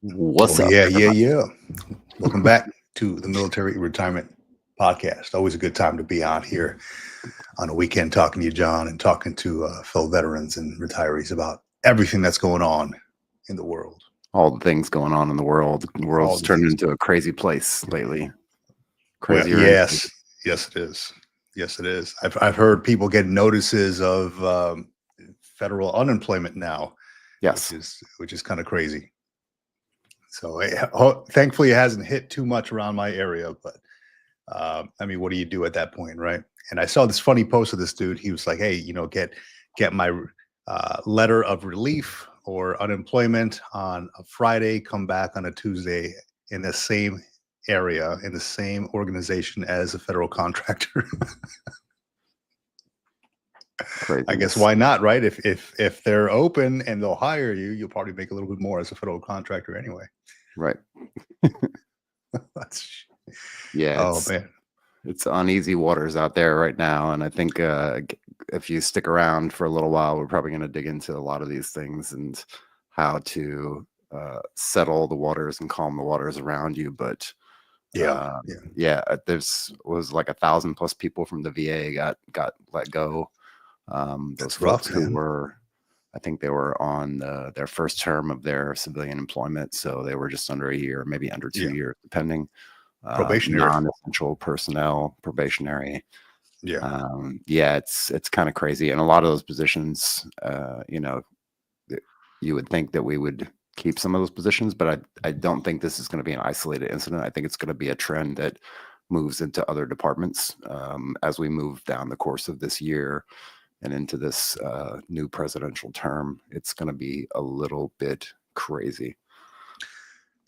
What's Oh, up, yeah, yeah, everybody? yeah. Welcome back to the Military Retirement Podcast. Always a good time to be on here on a weekend talking to you, John, and talking to fellow veterans and retirees about everything that's going on in the world. All the things going on in the world. The All world's the turned things. into a crazy place lately. Well, Crazier and crazier. yes, it is. Yes, it is. I've heard people get notices of federal unemployment now, Yes, which is kind of crazy. So thankfully, it hasn't hit too much around my area, but I mean, what do you do at that point, right? And I saw this funny post of this dude. He was like, "Hey, get my letter of relief or unemployment on a Friday. Come back on a Tuesday in the same area in the same organization as a federal contractor." I guess craziness. why not, right? If they're open and they'll hire you, you'll probably make a little bit more as a federal contractor anyway. Right. That's Yeah, oh it's man, it's uneasy waters out there right now, and I think if you stick around for a little while, we're probably going to dig into a lot of these things and how to settle the waters and calm the waters around you. But yeah, yeah, yeah, there's was like 1,000+ people from the VA got let go. Those that's rough, folks who man. were, I think they were on their first term of their civilian employment, so they were just under a year, maybe under 2 Yeah, years, depending. probationary. Non-essential personnel, probationary. Yeah, Yeah, it's kind of crazy, and a lot of those positions, you would think that we would keep some of those positions, but I don't think this is going to be an isolated incident. I think it's going to be a trend that moves into other departments as we move down the course of this year and into this new presidential term. It's going to be a little bit crazy.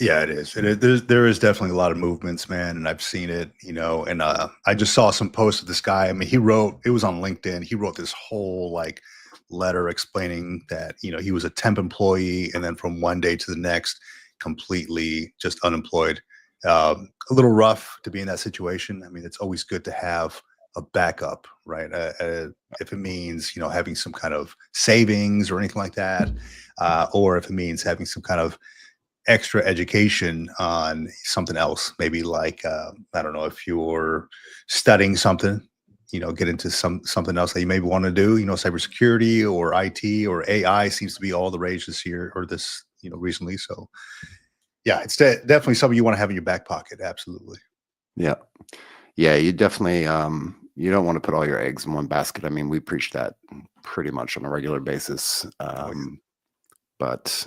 yeah, it is. There is definitely a lot of movements, man, and I've seen it, and I just saw some posts of this guy. I mean, it was on LinkedIn. He wrote this whole like letter explaining that, he was a temp employee and then from one day to the next, completely just unemployed. A little rough to be in that situation. I mean, it's always good to have a backup, right? If it means, having some kind of savings or anything like that, or if it means having some kind of extra education on something else, maybe like I don't know, if you're studying something, get into something else that you maybe want to do, cybersecurity or IT or AI seems to be all the rage this year or this, recently. So yeah, it's definitely something you want to have in your back pocket. Absolutely. Yeah. Yeah, you definitely you don't want to put all your eggs in one basket. I mean, we preach that pretty much on a regular basis. But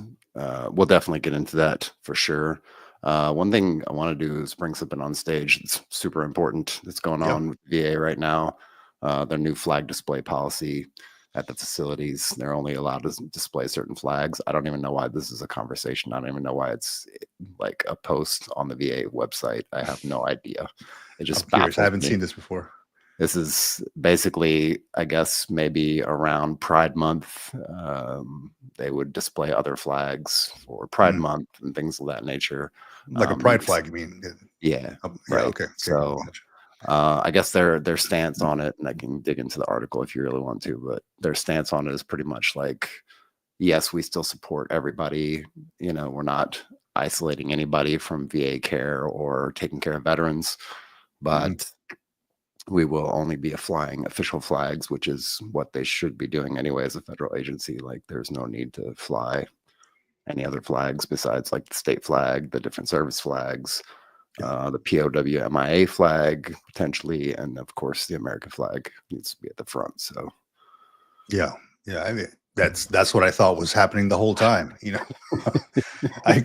we'll definitely get into that for sure. One thing I want to do is bring something on stage that's super important that's going Yep. on with VA right now. Their new flag display policy at the facilities. They're only allowed to display certain flags. I don't even know why this is a conversation. I don't even know why it's like a post on the VA website. I have no idea. It I'm just curious. I baffles haven't me. seen this before. This is basically, I guess, maybe around Pride Month. They would display other flags for Pride Mm, Month and things of that nature. like a pride flag, you mean? Yeah, Yeah. right. Okay. Okay. So Gotcha. I guess their stance on it, and I can dig into the article if you really want to, but their stance on it is pretty much like, yes, we still support everybody. We're not isolating anybody from VA care or taking care of veterans, Mhm. but we will only be flying official flags, which is what they should be doing anyway as a federal agency. Like, there's no need to fly any other flags besides like the state flag, the different service flags, Yeah. the POW MIA flag potentially, and of course the American flag needs to be at the front. So Yeah. Yeah. I mean, that's what I thought was happening the whole time.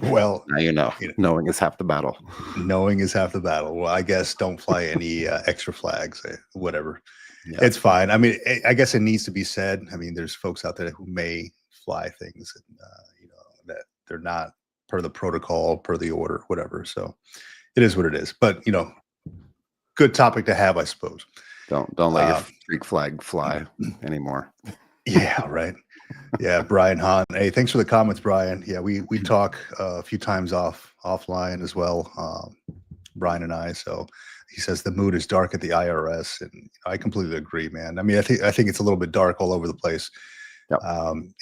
Well, now you know, knowing is half the battle. knowing is half the battle. Well, I guess don't fly any extra flags, whatever. Yeah. It's fine. I mean, I guess it needs to be said. I mean, there's folks out there who may fly things, and, that they're not per the protocol, per the order, whatever. So it is what it is. But good topic to have, I suppose. Don't let your Uh, freak flag fly anymore. yeah, right. Yeah, Brian Hahn. Hey, thanks for the comments, Brian. Yeah, we talk a few times offline as well, Brian and I. So he says the mood is dark at the IRS, and I completely agree, man. I mean, I think it's a little bit dark all over the place. Yep.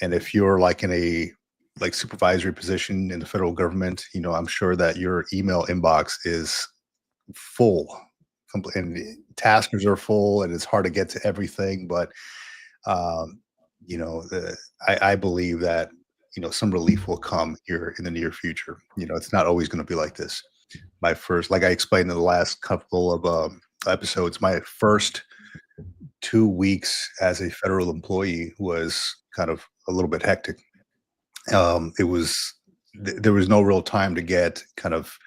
And if you're like in a like supervisory position in the federal government, I'm sure that your email inbox is full, and the taskers are full, and it's hard to get to everything. But um, I believe that some relief will come here in the near future. It's not always going to be like this. My first, like I explained in the last couple of episodes, my first 2 weeks as a federal employee was kind of a little bit hectic. It was there was no real time to get kind of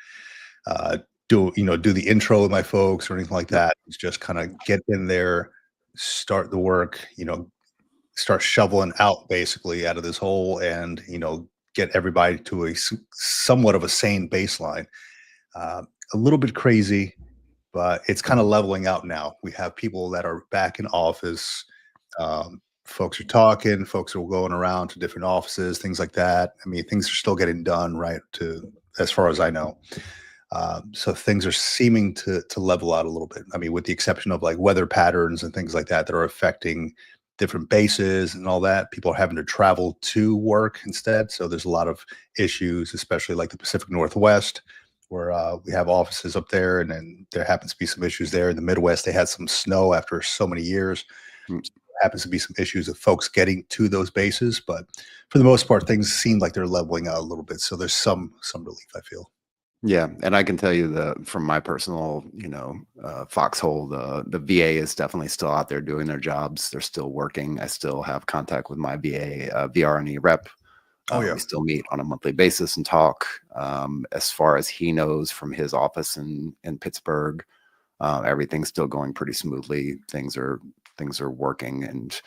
uh, do the intro with my folks or anything like Yep. that. It's just kind of get in there, start the work, start shoveling out basically out of this hole, and get everybody to somewhat of a sane baseline. Uh, a little bit crazy, but it's kind of leveling out now. We have people that are back in office. Folks are talking. Folks are going around to different offices, things like that. I mean, things are still getting done, right? To as far as I know. So things are seeming to level out a little bit. I mean, with the exception of like weather patterns and things like that that are affecting different bases and all that. People are having to travel to work instead. So there's a lot of issues, especially like the Pacific Northwest, where we have offices up there, and then there happens to be some issues there. In the Midwest, they had some snow after so many years. Mm. So there happens to be some issues of folks getting to those bases, but for the most part, things seem like they're leveling out a little bit. So there's some relief, I feel. Yeah, and I can tell you from my personal, foxhole, the VA is definitely still out there doing their jobs. They're still working. I still have contact with my VA, VRNE rep. Oh yeah, We still meet on a monthly basis and talk. As far as he knows from his office in Pittsburgh, everything's still going pretty smoothly. Things are working, and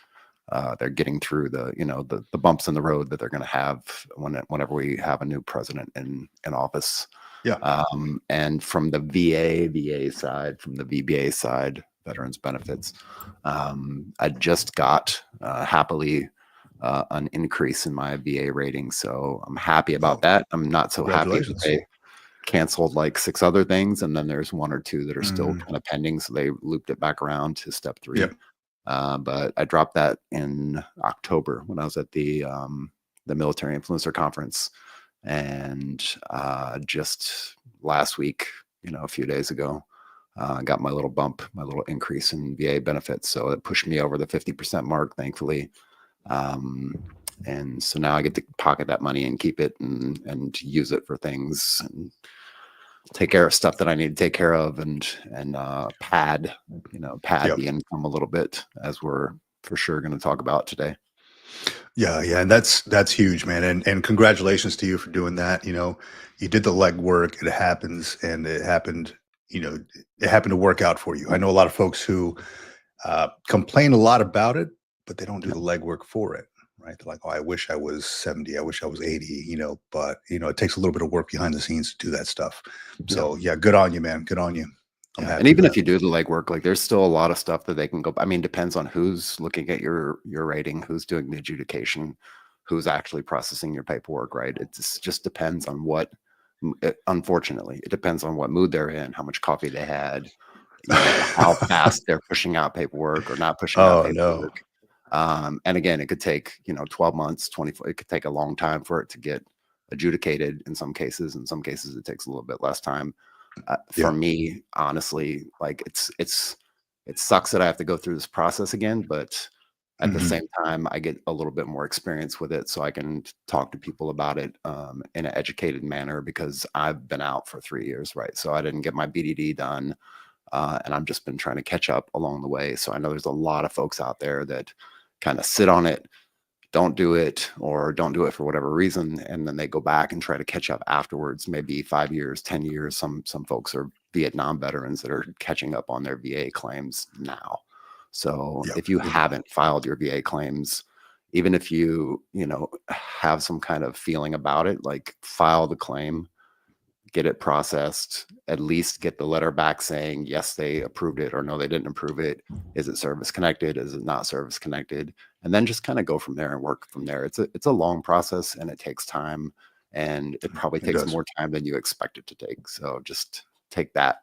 they're getting through the bumps in the road that they're going to have whenever we have a new president in office. yeah. And from the VA side, from the VBA side, Veterans Benefits, I just got happily an increase in my VA rating, so I'm happy about Oh, that. I'm not so happy that congratulations. they canceled like 6 other things, and then there's 1 or 2 that are still Mm, kind of pending, so they looped it back around to step yeah. 3. But I dropped that in October when I was at the Military Influencer Conference, and just last week, a few days ago, got my little bump, my little increase in VA benefits. So it pushed me over the 50% mark, thankfully. Um, and so now I get to pocket that money and keep it and use it for things and take care of stuff that I need to take care of, and pad Yeah. the income a little bit, as we're for sure going to talk about today. Yeah, yeah, and that's huge, man. And congratulations to you for doing that. You did the legwork. It happens, and it happened. You know, it happened to work out for you. I know a lot of folks who complain a lot about it, but they don't do Yep. the legwork for it. Right? They're like, "Oh, I wish I was 70. I wish I was 80." But it takes a little bit of work behind the scenes to do that stuff. Yep. So yeah, good on you, man. Good on you. I'm Yeah, and happy for even if that. you do the legwork, like there's still a lot of stuff that they can go. I mean, depends on who's looking at your rating, who's doing the adjudication, who's actually processing your paperwork, right? Just depends on unfortunately, it depends on what mood they're in, how much coffee they had, how fast they're pushing out paperwork or not pushing out Oh no. paperwork. And again, it could take, 12 months, 24, it could take a long time for it to get adjudicated in some cases. In some cases, it takes a little bit less time. For Yeah. me, honestly, like it sucks that I have to go through this process again, but at the Hmm. same time, I get a little bit more experience with it, so I can talk to people about it in an educated manner, because I've been out for 3 years, right? So I didn't get my BDD done, and I've just been trying to catch up along the way. So I know there's a lot of folks out there that kind of sit on it, don't do it, or don't do it for whatever reason, and then they go back and try to catch up afterwards, maybe 5 years, 10 years. Some folks are Vietnam veterans that are catching up on their VA claims now. So Yeah. if you Yeah. haven't filed your VA claims, even if you have some kind of feeling about it, like file the claim, get it processed, at least get the letter back saying, yes, they approved it, or no, they didn't approve it. Is it service connected? Is it not service connected? And then just kind of go from there and work from there. It's a long process, and it takes time, and it probably It takes does. more time than you expect it to take. So just take that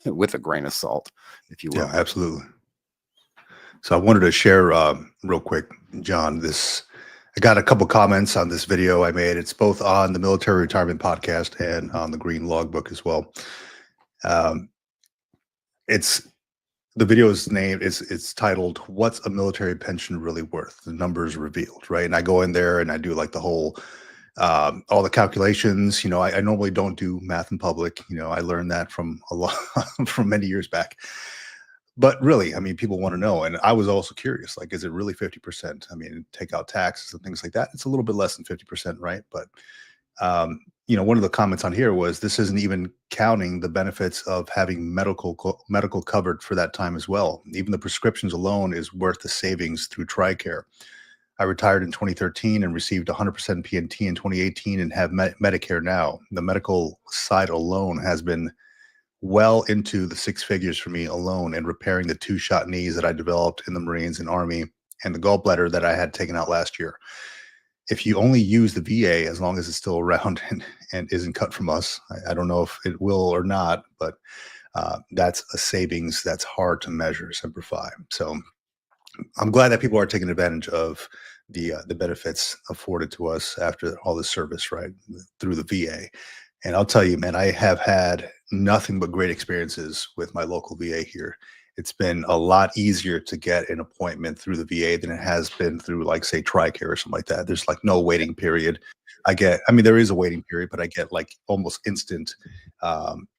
with a grain of salt, if you Yeah, will. absolutely. So I wanted to share real quick, John, this I got a couple comments on this video I made. It's both on the Military Retirement Podcast and on the Green Logbook as well. Um, it's the video is named. It's titled "What's a Military Pension Really Worth?" The numbers revealed, right? And I go in there and I do like the whole all the calculations. I normally don't do math in public. I learned that from a lot from many years back. But really, I mean, people want to know. And I was also curious, like, is it really 50%? I mean, take out taxes and things like that. It's a little bit less than 50%, right? But, one of the comments on here was this isn't even counting the benefits of having medical covered for that time as well. Even the prescriptions alone is worth the savings through TRICARE. I retired in 2013 and received 100% PNT in 2018 and have Medicare now. The medical side alone has been well into the six figures for me alone, and repairing the two-shot knees that I developed in the Marines and Army and the gallbladder that I had taken out last year. If you only use the VA, as long as it's still around and isn't cut from us, I don't know if it will or not, but that's a savings that's hard to measure, Semper Fi. So I'm glad that people are taking advantage of the benefits afforded to us after all the service, right, through the VA. And I'll tell you, man, I have had nothing but great experiences with my local VA here. It's been a lot easier to get an appointment through the VA than it has been through, like, say, TRICARE or something like that. There's like no waiting period. I mean, there is a waiting period, but I get like almost instant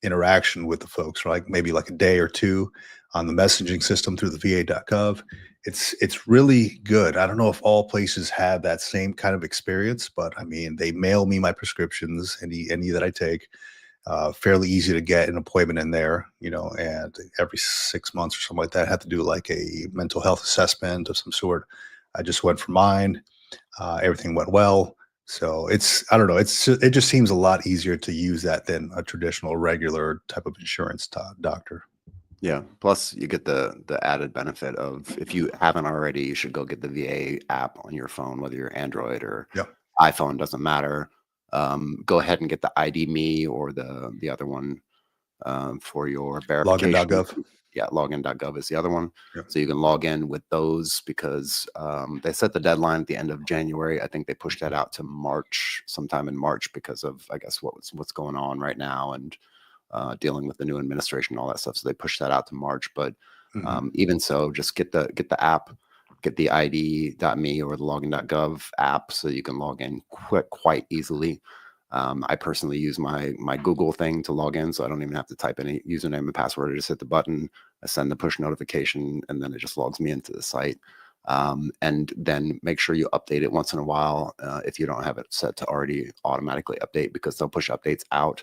interaction with the folks, right? Like maybe like a day or two on the messaging system through the va.gov. It's really good. I don't know if all places have that same kind of experience, but I mean, they mail me my prescriptions, any that I take. Fairly easy to get an appointment in there, and every 6 months or something like that, I have to do like a mental health assessment of some sort. I just went for mine. Everything went well. So I don't know. It just seems a lot easier to use that than a traditional regular type of insurance doctor. Yeah. Plus, you get the added benefit of, if you haven't already, you should go get the VA app on your phone, whether you're Android or Yeah. iPhone, doesn't matter. Go ahead and get the ID Me or the other one for your verification. Login.gov. Yeah, login.gov is the other one. Yeah. So you can log in with those, because they set the deadline at the end of January. I think they pushed that out to March, sometime in March, because of, I guess, what's going on right now, and dealing with the new administration and all that stuff. So they pushed that out to March. But even so, just get the app, get the ID.me or the login.gov app, so you can log in quite easily. I personally use my Google thing to log in, so I don't even have to type any username and password. I just hit the button, I send the push notification, and then it just logs me into the site. And then make sure you update it once in a while if you don't have it set to already automatically update, because they'll push updates out.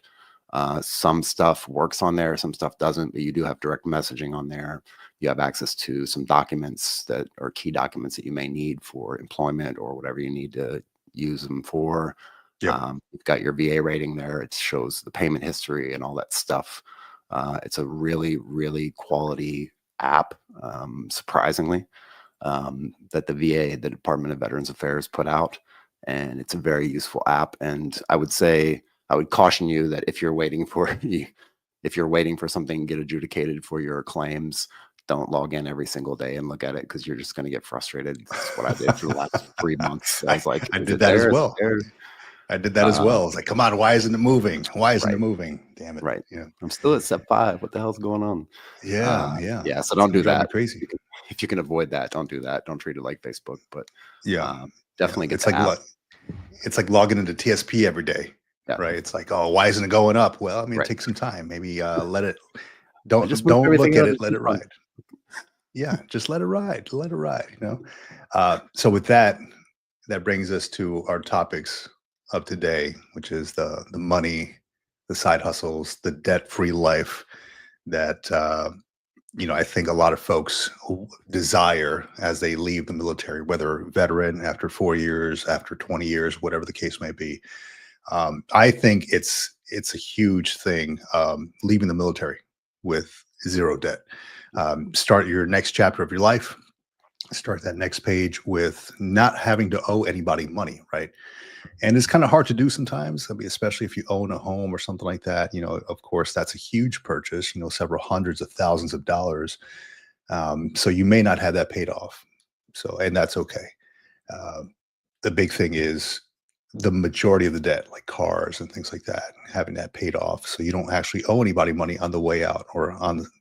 Some stuff works on there, some stuff doesn't, but you do have direct messaging on there. You have access to some documents that are key documents that you may need for employment or whatever you need to use them for. Yep. You've got your VA rating there. It shows the payment history and all that stuff. It's a really, really quality app, surprisingly, that the VA, the Department of Veterans Affairs, put out. And it's a very useful app. And I would caution you that if you're waiting for something to get adjudicated for your claims, don't log in every single day and look at it, because you're just going to get frustrated. That's what I did for the last 3 months. I was like, I did that as well. I did that as well. I was like, come on, why isn't it moving? Why isn't it moving? Damn it. Right. I'm still at step 5. What the hell's going on? Yeah. So don't do that. Crazy. If you can avoid that, don't do that. Don't treat it like Facebook. But definitely get it's the like app. It's like logging into TSP every day. Yeah. Right. It's like, oh, why isn't it going up? Well, I mean, Right. take some time. Maybe don't look at it. Let it ride. Yeah, just let it ride. Let it ride. So with that brings us to our topics of today, which is the money, the side hustles, the debt-free life that I think a lot of folks desire as they leave the military, whether veteran, after 4 years, after 20 years, whatever the case may be. I think it's a huge thing, leaving the military with zero debt. Start your next chapter of your life. Start that next page with not having to owe anybody money, right? And it's kind of hard to do sometimes. I mean, especially if you own a home or something like that. Of course, that's a huge purchase. Several hundreds of thousands of dollars. So you may not have that paid off. And that's okay. the big thing is the majority of the debt, like cars and things like that, having that paid off, so you don't actually owe anybody money on the way out or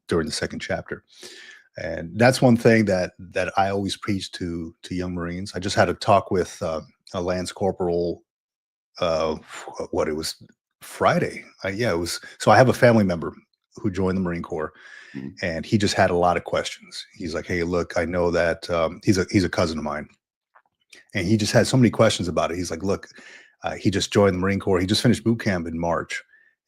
during the second chapter. And that's one thing that I always preach to young Marines. I just had a talk with a Lance Corporal. What it was Friday. Yeah, it was. So I have a family member who joined the Marine Corps, Mhm. and he just had a lot of questions. He's like, "Hey, look, I know that he's a cousin of mine, and he just had so many questions about it." He's like, "Look, he just joined the Marine Corps. He just finished boot camp in March."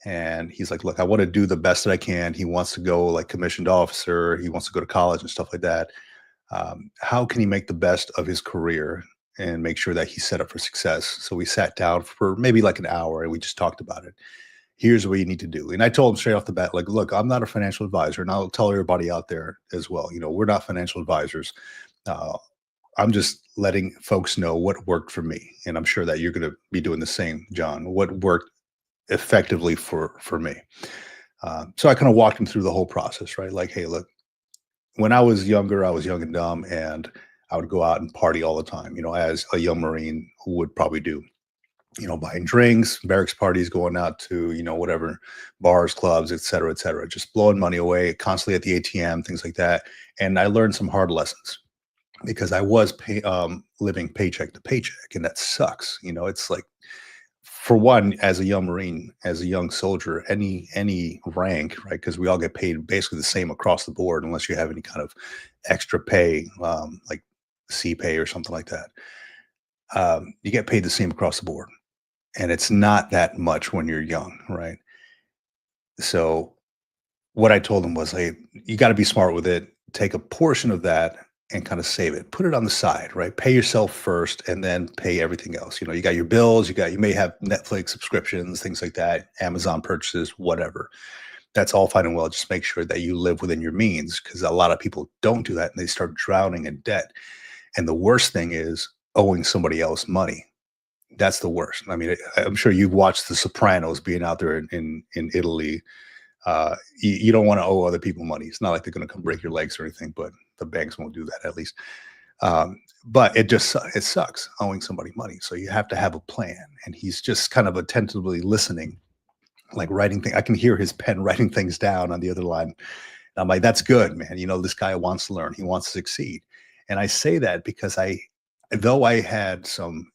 And he's like, "Look, I want to do the best that I can." He wants to go like commissioned officer. He wants to go to college and stuff like that. How can he make the best of his career and make sure that he's set up for success? So we sat down for maybe like an hour and we just talked about it. Here's what you need to do. And I told him straight off the bat, like, look, I'm not a financial advisor. And I'll tell everybody out there as well, we're not financial advisors. Uh, I'm just letting folks know what worked for me. And I'm sure that you're going to be doing the same, John. What worked effectively for me. So I kind of walked him through the whole process, right? Like, hey, look, when I was younger, I was young and dumb, and I would go out and party all the time, as a young Marine would probably do, buying drinks, barracks parties, going out to, whatever bars, clubs, et cetera, just blowing money away constantly at the ATM, things like that. And I learned some hard lessons because I was living paycheck to paycheck, and that sucks. It's like, for one, as a young Marine, as a young soldier, any rank, right? Because we all get paid basically the same across the board, unless you have any kind of extra pay, like C pay or something like that. You get paid the same across the board, and it's not that much when you're young, right? So what I told him was, hey, you got to be smart with it. Take a portion of that and kind of save it. Put it on the side, right? Pay yourself first and then pay everything else. You got your bills, you may have Netflix subscriptions, things like that, Amazon purchases, whatever. That's all fine and well. Just make sure that you live within your means, because a lot of people don't do that and they start drowning in debt. And the worst thing is owing somebody else money. That's the worst. I mean, I'm sure you've watched The Sopranos, being out there in Italy. You don't want to owe other people money. It's not like they're going to come break your legs or anything, but the banks won't do that, at least. But it sucks owing somebody money. So you have to have a plan. And he's just kind of attentively listening, like writing things. I can hear his pen writing things down on the other line. And I'm like, that's good, man. This guy wants to learn. He wants to succeed. And I say that because though I had some,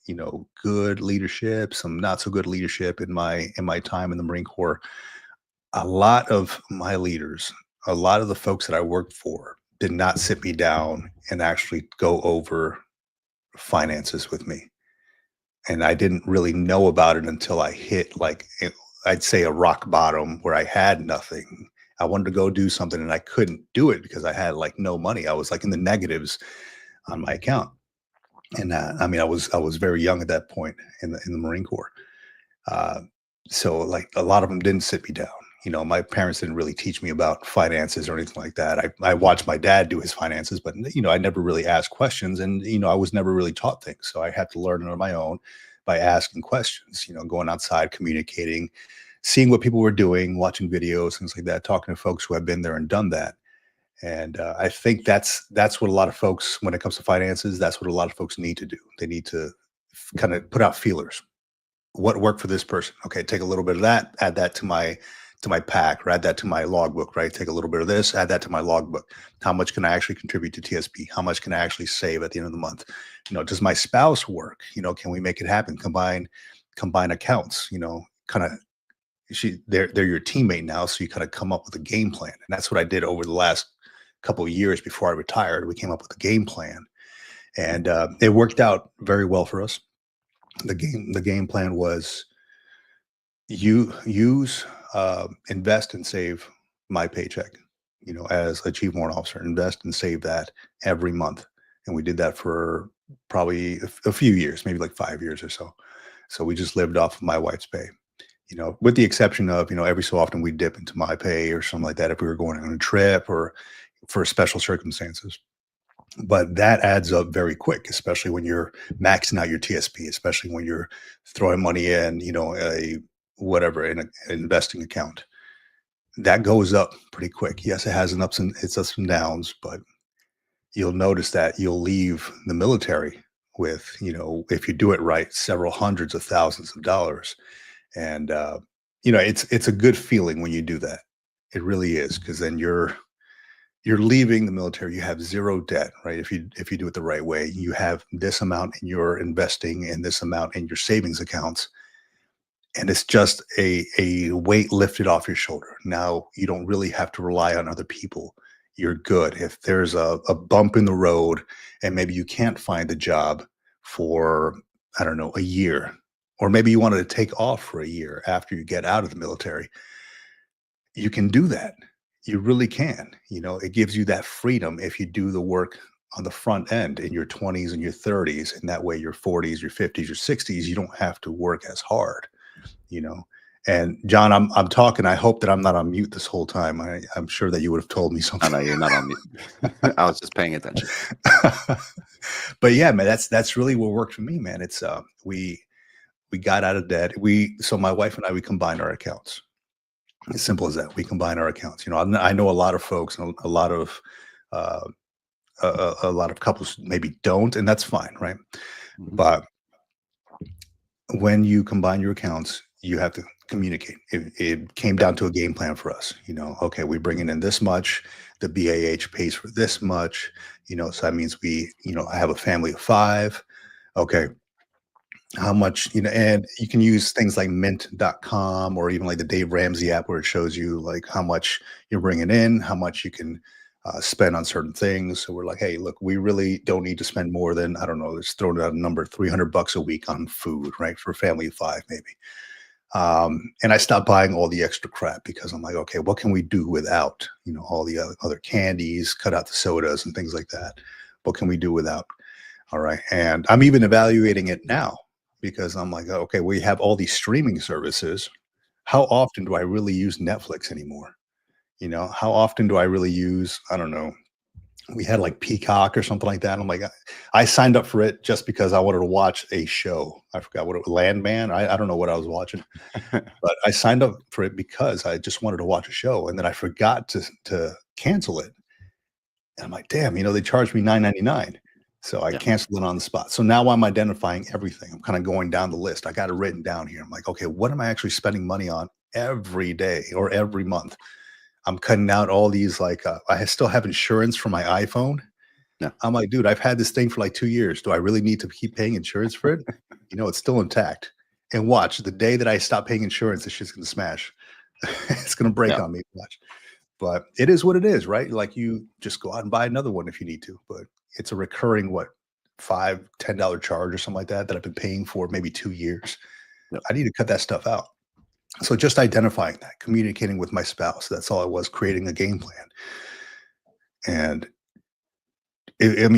good leadership, some not so good leadership in my time in the Marine Corps, a lot of my leaders, a lot of the folks that I worked for did not sit me down and actually go over finances with me. And I didn't really know about it until I hit, like, I'd say a rock bottom where I had nothing. I wanted to go do something and I couldn't do it because I had like no money. I was like in the negatives on my account. And I mean, I was very young at that point in the Marine Corps. Uh, so like a lot of them didn't sit me down. My parents didn't really teach me about finances or anything like that. I watched my dad do his finances, but I never really asked questions, and I was never really taught things. So I had to learn it on my own by asking questions. Going outside, communicating, seeing what people were doing, watching videos, things like that, talking to folks who have been there and done that. And I think that's what a lot of folks, when it comes to finances, that's what a lot of folks need to do. They need to kind of put out feelers. What worked for this person? Okay, take a little bit of that, add that to my pack, or add that to my logbook, right? Take a little bit of this, add that to my logbook. How much can I actually contribute to TSP? How much can I actually save at the end of the month? Does my spouse work? Can we make it happen? Combine accounts, kind of, they're your teammate now. So you kind of come up with a game plan. And that's what I did over the last couple of years before I retired. We came up with a game plan, and it worked out very well for us. The game plan was, you use, invest and save my paycheck, as a chief warrant officer. Invest and save that every month. And we did that for probably a few years, maybe like 5 years or so. So we just lived off of my wife's pay, with the exception of, every so often we dip into my pay or something like that if we were going on a trip or for special circumstances. But that adds up very quick, especially when you're maxing out your TSP, especially when you're throwing money in, a whatever, in an investing account. That goes up pretty quick. Yes, it has its ups and downs, but you'll notice that you'll leave the military with, if you do it right, several hundreds of thousands of dollars. And it's a good feeling when you do that. It really is, because then you're leaving the military. You have zero debt, right? If you do it the right way, you have this amount in your investing and this amount in your savings accounts, and it's just a weight lifted off your shoulder. Now you don't really have to rely on other people. You're good. If there's a bump in the road and maybe you can't find a job for, I don't know, a year, or maybe you wanted to take off for a year after you get out of the military, you can do that. You really can. It gives you that freedom if you do the work on the front end in your 20s and your 30s. And that way, your 40s, your 50s, your 60s, you don't have to work as hard, you know. And John, I'm talking. I hope that I'm not on mute this whole time. I'm sure that you would have told me Oh, something. no, you're not on mute. I was just paying attention. But yeah, man, that's really what worked for me, man. It's we got out of debt. So my wife and I, we combined our accounts. As simple as that. We combine our accounts. I know a lot of folks, and uh, a lot of couples maybe don't, and that's fine, right? Mhm. But when you combine your accounts, you have to communicate. It came Yep. down to a game plan for us. Okay, we bringing in this much. The BAH pays for this much. So that means I have a family of five. Okay, how much, and you can use things like mint.com or even like the Dave Ramsey app, where it shows you like how much you're bringing in, how much you can spend on certain things. So we're like, hey, look, we really don't need to spend more than, I don't know, let's throw out a number, $300 a week on food, right? For a family of five, maybe. And I stopped buying all the extra crap, because I'm like, okay, what can we do without, all the other candies, cut out the sodas and things like that. What can we do without? All right. And I'm even evaluating it now, because I'm like, okay, we have all these streaming services. How often do I really use Netflix anymore? How often do I really use, I don't know, we had like Peacock or something like that. I'm like, I signed up for it just because I wanted to watch a show. I forgot what it was, Landman. I don't know what I was watching, but I signed up for it because I just wanted to watch a show. And then I forgot to cancel it. And I'm like, damn, they charged me $9.99. So I Yeah. canceled it on the spot. So now I'm identifying everything. I'm kind of going down the list. I got it written down here. I'm like, okay, what am I actually spending money on every day or every month? I'm cutting out all these, like, I still have insurance for my iPhone. Yeah. I'm like, dude, I've had this thing for like 2 years. Do I really need to keep paying insurance for it? It's still intact. And watch, the day that I stop paying insurance, this shit's going to smash. It's going to break Yeah. on me. Watch. But it is what it is, right? Like, you just go out and buy another one if you need to. But it's a recurring, what, $5, $10 charge or something like that I've been paying for maybe 2 years. Yep. I need to cut that stuff out. So just identifying that, communicating with my spouse. That's all it was, creating a game plan. And it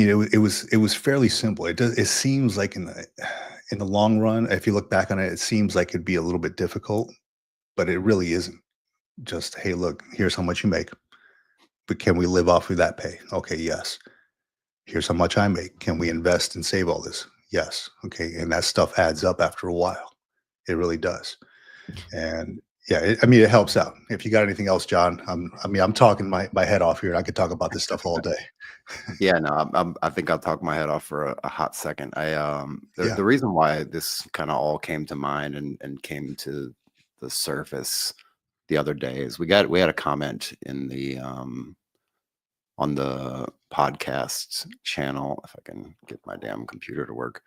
was fairly simple. It seems like in the long run, if you look back on it, it seems like it'd be a little bit difficult, but it really isn't. Just, hey, look, here's how much you make, but can we live off of that pay? Okay, yes. Here's how much I make. Can we invest and save all this? Yes. Okay. And that stuff adds up after a while. It really does. And yeah, it helps out. If you got anything else, John, I'm talking my head off here. I could talk about this stuff all day. Yeah, no, I think I'll talk my head off for a hot second. Yeah. The reason why this kind of all came to mind and came to the surface the other day is we had a comment in the on the podcast channel, if I can get my damn computer to work.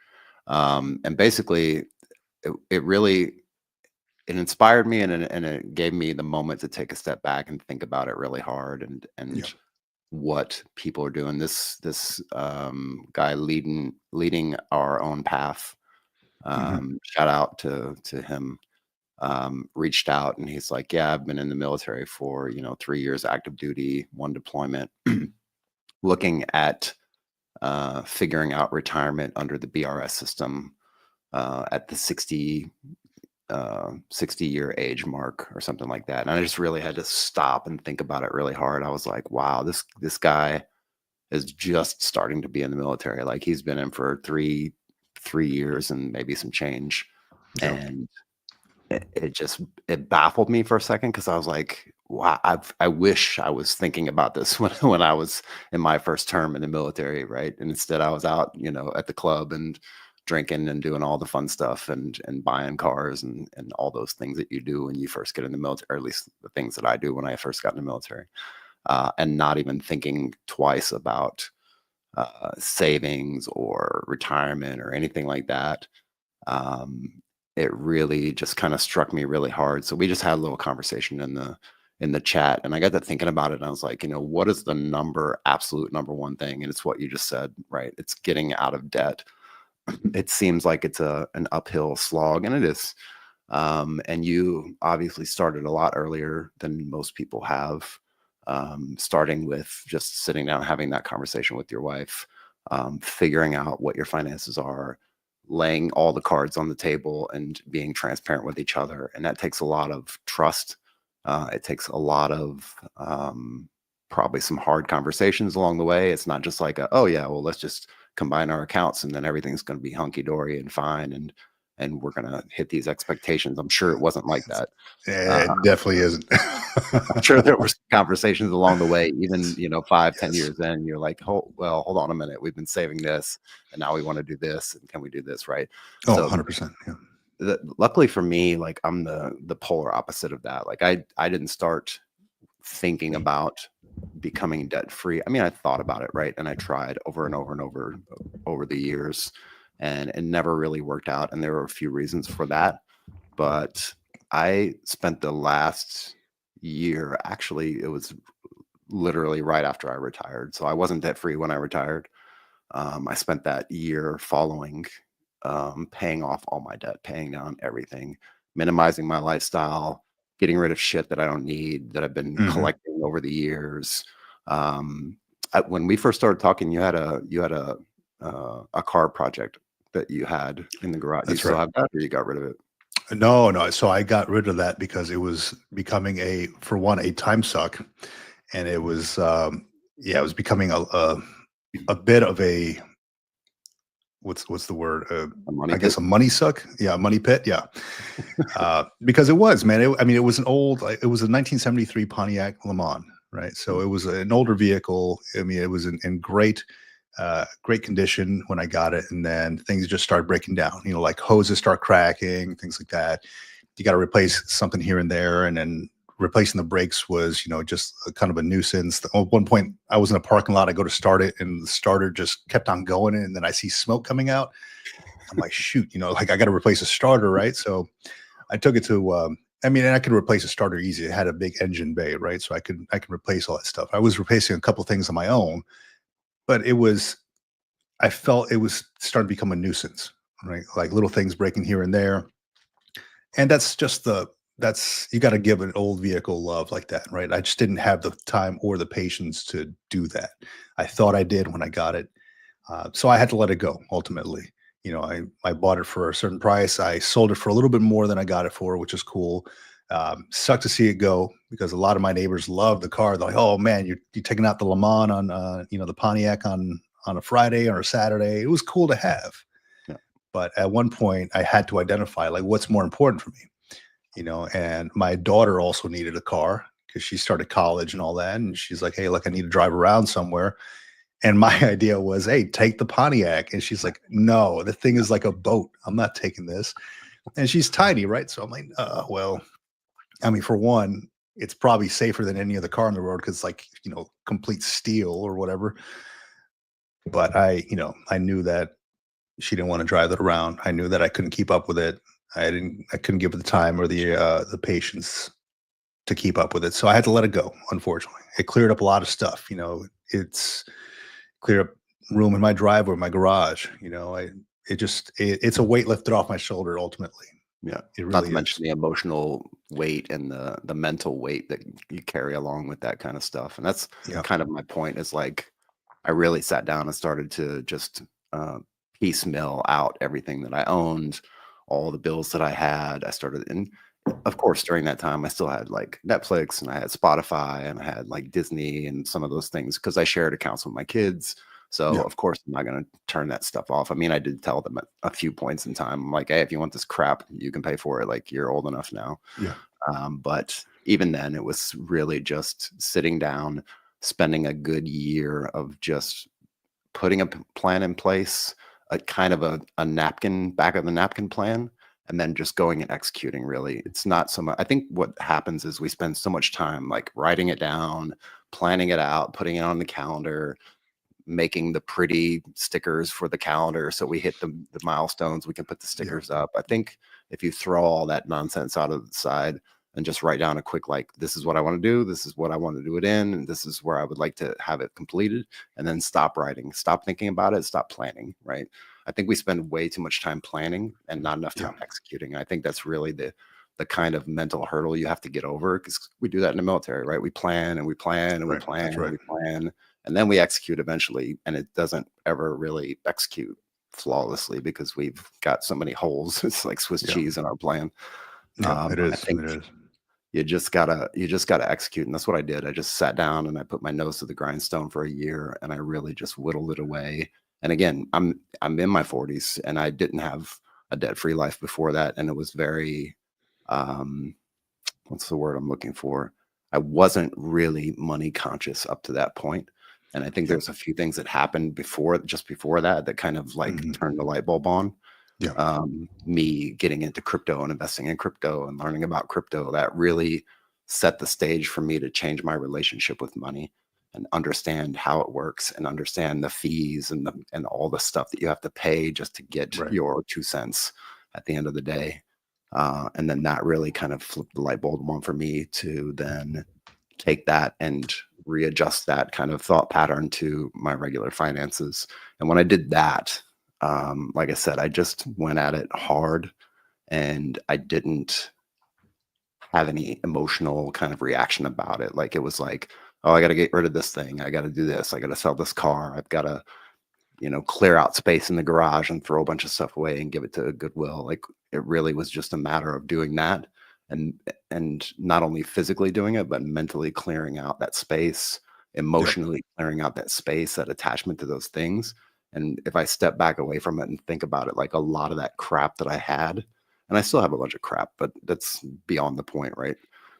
And basically, it really it inspired me, and it gave me the moment to take a step back and think about it really hard, Yeah. and what people are doing. This guy leading our own path. Hmm. Shout out to him. Reached out, and he's like, "Yeah, I've been in the military for 3 years active duty, one deployment, looking at figuring out retirement under the BRS system at the 60-year age mark or something like that." And I just really had to stop and think about it really hard. I was like, wow, this guy is just starting to be in the military. Like, he's been in for three years and maybe some change. Yeah. And it baffled me for a second, because I was like, wow, I wish I was thinking about this when I was in my first term in the military, right? And instead I was out, at the club and drinking and doing all the fun stuff and buying cars and all those things that you do when you first get in the military, or at least the things that I do when I first got in the military, and not even thinking twice about savings or retirement or anything like that. um, it really just kind of struck me really hard. So we just had a little conversation in the chat, and I got to thinking about it. And I was like, what is the absolute number one thing? And it's what you just said, right? It's getting out of debt. It seems like it's an uphill slog, and it is. And you obviously started a lot earlier than most people have, starting with just sitting down, having that conversation with your wife, figuring out what your finances are, laying all the cards on the table and being transparent with each other. And that takes a lot of trust. It takes a lot of probably some hard conversations along the way. It's not just like, oh, yeah, well, let's just combine our accounts and then everything's going to be hunky dory and fine. And we're going to hit these expectations. I'm sure it wasn't like that. It definitely isn't. I'm sure there were some conversations along the way, even, 5, 10 Yes. years in, you're like, well, hold on a minute. We've been saving this and now we want to do this. And can we do this? Right. Oh, So 100%. Yeah. luckily for me, like I'm the polar opposite of that. Like I didn't start thinking about becoming debt free. I mean, I thought about it, right? And I tried over and over and over the years, and it never really worked out. And there were a few reasons for that. But I spent the last year, actually, it was literally right after I retired. So I wasn't debt free when I retired. I spent that year following, paying off all my debt, paying down everything, minimizing my lifestyle, getting rid of shit that I don't need, that I've been Mhm. collecting over the years. Um, when we first started talking, you had a car project that you had in the garage. Do you That's still right. have that, or you got rid of it? No, no. So I got rid of that because it was becoming for one, a time suck, and it was, yeah, it was becoming a bit of a what's the word? A money I guess pit? a money suck. Yeah, a money pit. Yeah, because it was, man. I mean, it was an old. Like, it was a 1973 Pontiac Le Mans, right? So Mm. it was an older vehicle. I mean, it was in great condition when I got it, and then things just started breaking down. Like hoses start cracking, things like that. You got to replace something here and there, and then replacing the brakes was, just a kind of a nuisance. At one point, I was in a parking lot. I go to start it, and the starter just kept on going, and then I see smoke coming out. I'm like, shoot, like I got to replace a starter, right? So I took it to. I mean, and I could replace a starter easy. It had a big engine bay, right? So I could replace all that stuff. I was replacing a couple things on my own, but I felt it was starting to become a nuisance, right? Like little things breaking here and there. And that's you got to give an old vehicle love like that, right? I just didn't have the time or the patience to do that. I thought I did when I got it. So I had to let it go ultimately. I bought it for a certain price. I sold it for a little bit more than I got it for, which is cool. Sucked to see it go because a lot of my neighbors love the car. They're like, "Oh man, you're taking out the Le Mans on, the Pontiac on a Friday or a Saturday." It was cool to have, Yeah. but at one point, I had to identify like what's more important for me. And my daughter also needed a car because she started college and all that, and she's like, "Hey, look, I need to drive around somewhere." And my idea was, "Hey, take the Pontiac." And she's like, "No, the thing is like a boat. I'm not taking this." And she's tiny, right? So I'm like, well, I mean, for one, it's probably safer than any other car on the road because, like, complete steel or whatever. But I knew that she didn't want to drive it around. I knew that I couldn't keep up with it. I couldn't give it the time or the patience to keep up with it. So I had to let it go, unfortunately. It cleared up a lot of stuff. It's cleared up room in my driveway, my garage. It's a weight lifted off my shoulder ultimately. Yeah. It Not to really mention is. the emotional weight and the mental weight that you carry along with that kind of stuff. And that's Yeah. kind of my point, is like I really sat down and started to just uh, piecemeal out everything that I owned, all the bills that I had. I started, and of course, during that time, I still had like Netflix and I had Spotify and I had like Disney and some of those things because I shared accounts with my kids. So Yeah. of course, I'm not going to turn that stuff off. I mean, I did tell them at a few points in time, I'm like, hey, if you want this crap, you can pay for it. Like, you're old enough now. Yeah. But even then, it was really just sitting down, spending a good year of just putting a plan in place, a kind of a napkin back of the napkin plan, and then just going and executing. Really, it's not so much. I think what happens is we spend so much time like writing it down, planning it out, putting it on the calendar, making the pretty stickers for the calendar so we hit the milestones, we can put the Yeah. stickers up. I think if you throw all that nonsense out of the side and just write down a quick, like, this is what I want to do, this is what I want to do it in, and this is where I would like to have it completed, and then stop writing, stop thinking about it, stop planning, right? I think we spend way too much time planning and not enough Yeah. time executing. I think that's really the kind of mental hurdle you have to get over, because we do that in the military, right? We plan and we plan and we Right. plan That's and right. we plan, and then we execute eventually, and it doesn't ever really execute flawlessly because we've got so many holes. It's like Swiss Yeah. cheese in our plan. Yeah. It I is. think It is. you just gotta execute, and that's what I did. I just sat down and I put my nose to the grindstone for a year, and I really just whittled it away. And again, I'm in my 40s, and I didn't have a debt-free life before that, and it was very, um, what's the word I'm looking for? I wasn't really money conscious up to that point. And I think Yeah. there's a few things that happened just before that, that kind of like Hmm. turned the light bulb on. Yeah. Me getting into crypto and investing in crypto and learning about crypto, that really set the stage for me to change my relationship with money and understand how it works and understand the fees and all the stuff that you have to pay just to get Right. your 2 cents at the end of the day. And then that really kind of flipped the light bulb on for me to then take that and readjust that kind of thought pattern to my regular finances. And when I did that, like I said, I just went at it hard, and I didn't have any emotional kind of reaction about it. Like, it was like, oh, I got to get rid of this thing. I got to do this. I got to sell this car. I've got to, clear out space in the garage and throw a bunch of stuff away and give it to Goodwill. Like, it really was just a matter of doing that, and not only physically doing it, but mentally clearing out that space, Yeah. emotionally clearing out that space, that attachment to those things. And if I step back away from it and think about it, like a lot of that crap that I had, and I still have a bunch of crap, but that's beyond the point, right?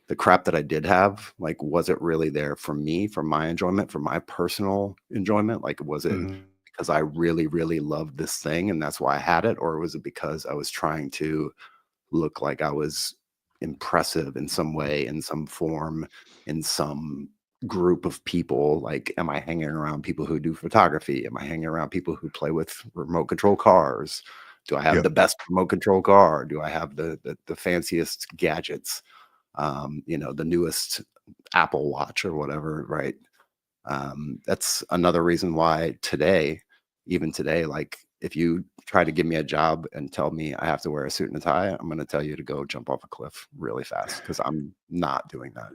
The crap that I did have, like, was it really there for me, for my enjoyment, for my personal enjoyment? Like, was it Hmm. because I really, really loved this thing and that's why I had it? Or was it because I was trying to look like I was impressive in some way, in some form, in some group of people? Like, am I hanging around people who do photography? Am I hanging around people who play with remote control cars? Do I have Yeah. the best remote control car? Do I have the fanciest gadgets? The newest Apple Watch or whatever, right? That's another reason why today, even today, like, if you try to give me a job and tell me I have to wear a suit and a tie, I'm going to tell you to go jump off a cliff really fast, because I'm not doing that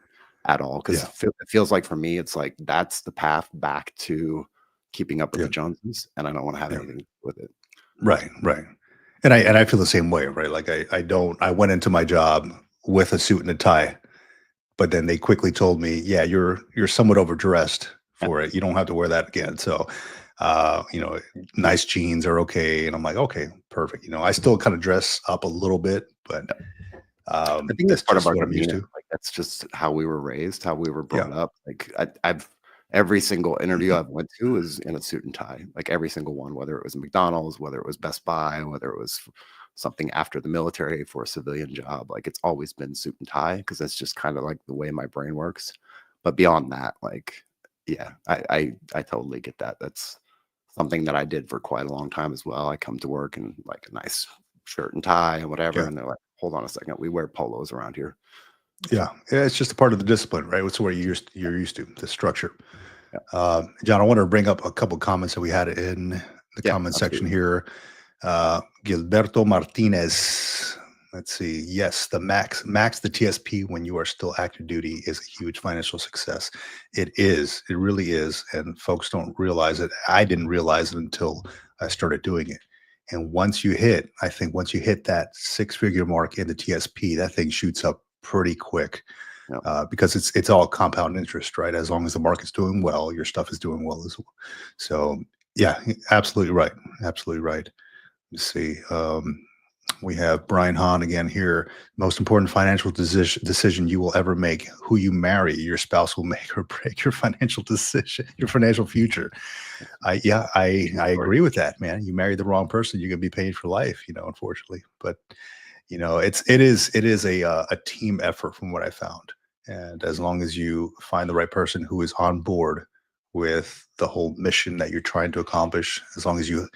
at all. Because Yeah. it feels like for me, it's like that's the path back to keeping up with Yeah. the Joneses, and I don't want to have Yeah. anything to do with it. Right. Right. And I feel the same way, right? Like I don't I went into my job with a suit and a tie, but then they quickly told me, yeah, you're somewhat overdressed Yeah, for it. You don't have to wear that again. So you know, nice jeans are okay. And I'm like, okay, perfect. I still kind of dress up a little bit, but yeah. I think that's that's part of just our what I'm used demeanor. to. Like, that's just how we were raised, how we were Yeah. brought up. Like, I've every single interview I've went to is in a suit and tie. Like, every single one, whether it was McDonald's, whether it was Best Buy, whether it was something after the military for a civilian job. Like, it's always been suit and tie, because that's just kind of like the way my brain works. But beyond that, like, yeah, I totally get that. That's something that I did for quite a long time as well. I come to work in like a nice shirt and tie and whatever, Yeah. and they're like, "Hold on a second, we wear polos around here." Yeah. Yeah. It's just a part of the discipline, right? It's where you're used to the structure. Yeah, John, I want to bring up a couple comments that we had in the yeah, comment section absolutely. here. Gilberto Martinez. Let's see. Yes, max the TSP when you are still active duty is a huge financial success. It is. It really is. And folks don't realize it. I didn't realize it until I started doing it. And I think once you hit that six-figure mark in the TSP, that thing shoots up pretty quick Yeah. because it's all compound interest, right? As long as the market's doing well, your stuff is doing well as well. So yeah, absolutely right. Absolutely right. Let's see. We have Brian Hahn again here. Most important financial decision you will ever make: who you marry. Your spouse will make or break your financial decision, your financial future. I Story. agree with that, man. You marry the wrong person, you're gonna be paid for life, unfortunately. But it is a team effort from what I found. And as long as you find the right person who is on board with the whole mission that you're trying to accomplish, as long as you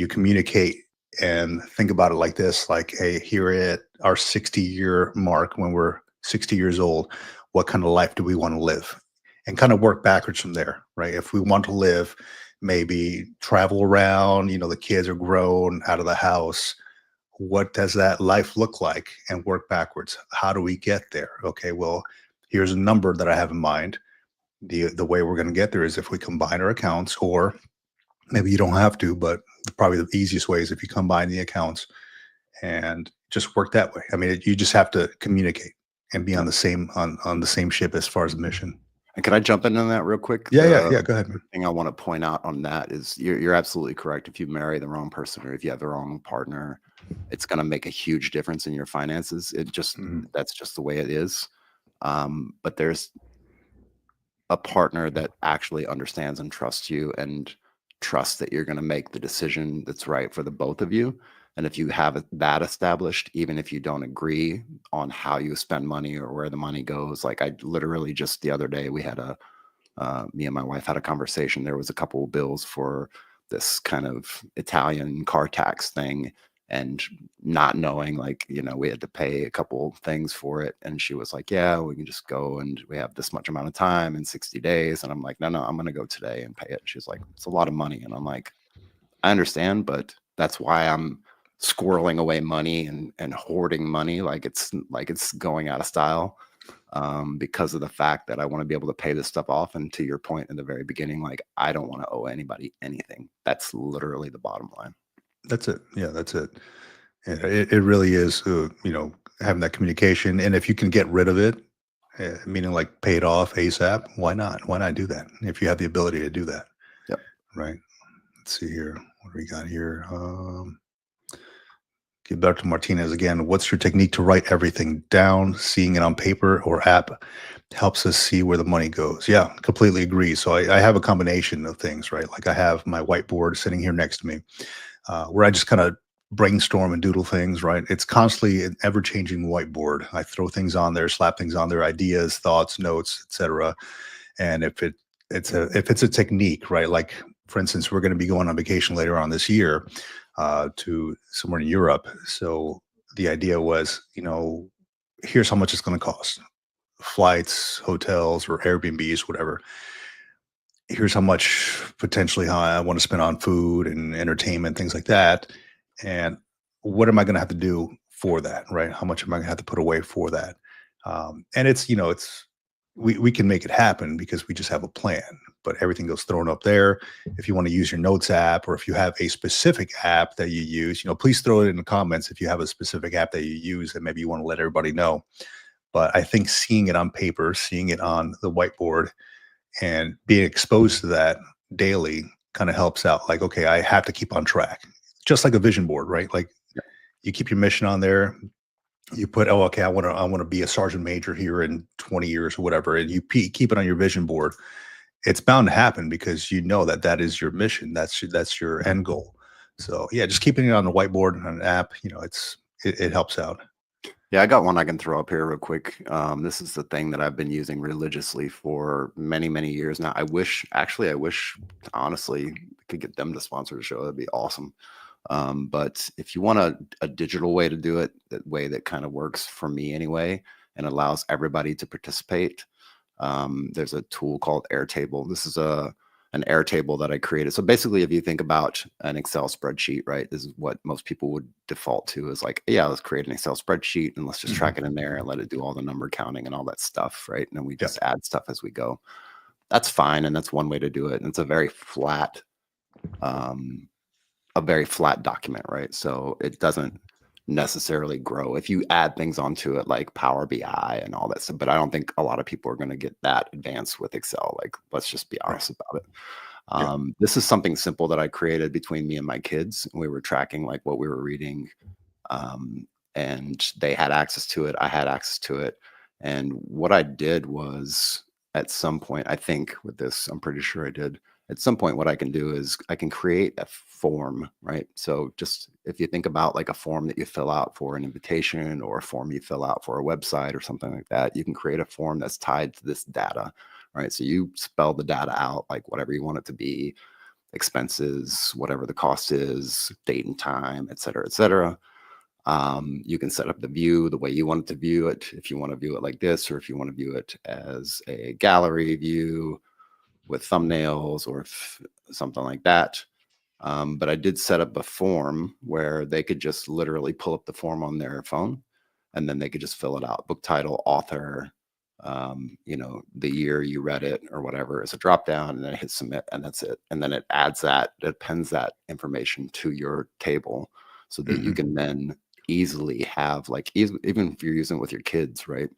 communicate and think about it like this, like, hey, here at our 60-year mark, when we're 60 years old, what kind of life do we want to live? And kind of work backwards from there, right? If we want to live, maybe travel around, the kids are grown out of the house, what does that life look like? And work backwards. How do we get there? Okay, well, here's a number that I have in mind. The way we're going to get there is if we combine our accounts, or maybe you don't have to, but probably the easiest way is if you combine the accounts and just work that way. I mean, you just have to communicate and be on Yep. the same on the same ship as far as the mission. And can I jump in on that real quick? Yeah, yeah, The yeah. Go ahead, man. thing I want to point out on that is you're absolutely correct. If you marry the wrong person or if you have the wrong partner, it's going to make a huge difference in your finances. Mhm. That's just the way it is. But there's a partner that actually understands and trusts you and trusts that you're going to make the decision that's right for the both of you. And if you have that established, even if you don't agree on how you spend money or where the money goes, like I literally just the other day, we had me and my wife had a conversation. There was a couple of bills for this kind of Italian car tax thing, and not knowing, like, we had to pay a couple things for it. And she was like, yeah, we can just go and we have this much amount of time in 60 days. And I'm like, no, no, I'm going to go today and pay it. She's like, it's a lot of money. And I'm like, I understand, but that's why I'm squirreling away money and hoarding money like it's going out of style, because of the fact that I want to be able to pay this stuff off. And to your point in the very beginning, like I don't want to owe anybody anything. That's literally the bottom line. That's it. Yeah, that's it. Yeah, it really is, having that communication. And if you can get rid of it, meaning like pay it off ASAP, why not? Why not do that if you have the ability to do that, Yep. right? Let's see here. What do we got here? Gilberto Martinez again. What's your technique to write everything down? Seeing it on paper or app helps us see where the money goes. Yeah, completely agree. So I have a combination of things, right? Like I have my whiteboard sitting here next to me, where I just kind of brainstorm and doodle things, right? It's constantly an ever changing whiteboard. I throw things on there, slap things on there, ideas, thoughts, notes, etc. And if it's a technique, right? Like for instance, we're going to be going on vacation later on this year, to somewhere in Europe. So the idea was, here's how much it's going to cost: flights, hotels, or Airbnbs, whatever. Here's how much potentially how I want to spend on food and entertainment, things like that. And what am I going to have to do for that, right? How much am I going to have to put away for that? And we can make it happen because we just have a plan, but everything goes thrown up there. If you want to use your notes app, or if you have a specific app that you use, please throw it in the comments if you have a specific app that you use and maybe you want to let everybody know. But I think seeing it on paper, seeing it on the whiteboard, and being exposed to that daily kind of helps out. Like, okay, I have to keep on track, just like a vision board, right? Like you keep your mission on there. You put, oh, okay, I want to be a sergeant major here in 20 years or whatever, and you keep it on your vision board. It's bound to happen because you know that is your mission. That's your end goal. So yeah, just keeping it on the whiteboard and on an app, it helps out. Yeah, I got one I can throw up here real quick. This is the thing that I've been using religiously for many, many years now. I wish, honestly, we could get them to sponsor the show. That'd be awesome. But if you want a digital way to do it, that way that kind of works for me anyway, and allows everybody to participate, there's a tool called Airtable. This is an Airtable that I created. So basically, if you think about an Excel spreadsheet, right, this is what most people would default to, is like, yeah, let's create an Excel spreadsheet and let's just Mhm. track it in there and let it do all the number counting and all that stuff, right? And then we Yeah. just add stuff as we go. That's fine, and that's one way to do it. And it's um, a very flat document, right? So it doesn't necessarily grow if you add things onto it like Power BI and all that stuff. But I don't think a lot of people are going to get that advanced with Excel. Like, let's just be Right. honest about it. Yeah. This is something simple that I created between me and my kids. We were tracking like what we were reading. And they had access to it. I had access to it. And what I did was, at some point, I think with this, I'm pretty sure I did. At some point, what I can do is I can create a form, right? So just if you think about like a form that you fill out for an invitation, or a form you fill out for a website or something like that, you can create a form that's tied to this data, right? So you spell the data out, like whatever you want it to be, expenses, whatever the cost is, date and time, et cetera, et cetera. You can set up the view the way you want it to view it. If you want to view it like this, or if you want to view it as a gallery view with thumbnails, or something like that. But I did set up a form where they could just literally pull up the form on their phone, and then they could just fill it out. Book title, author, the year you read it or whatever is a drop down, and then hit submit, and that's it. And then it appends that information to your table, so that you Mhm. can then easily have, like, even if you're using it with your kids, right?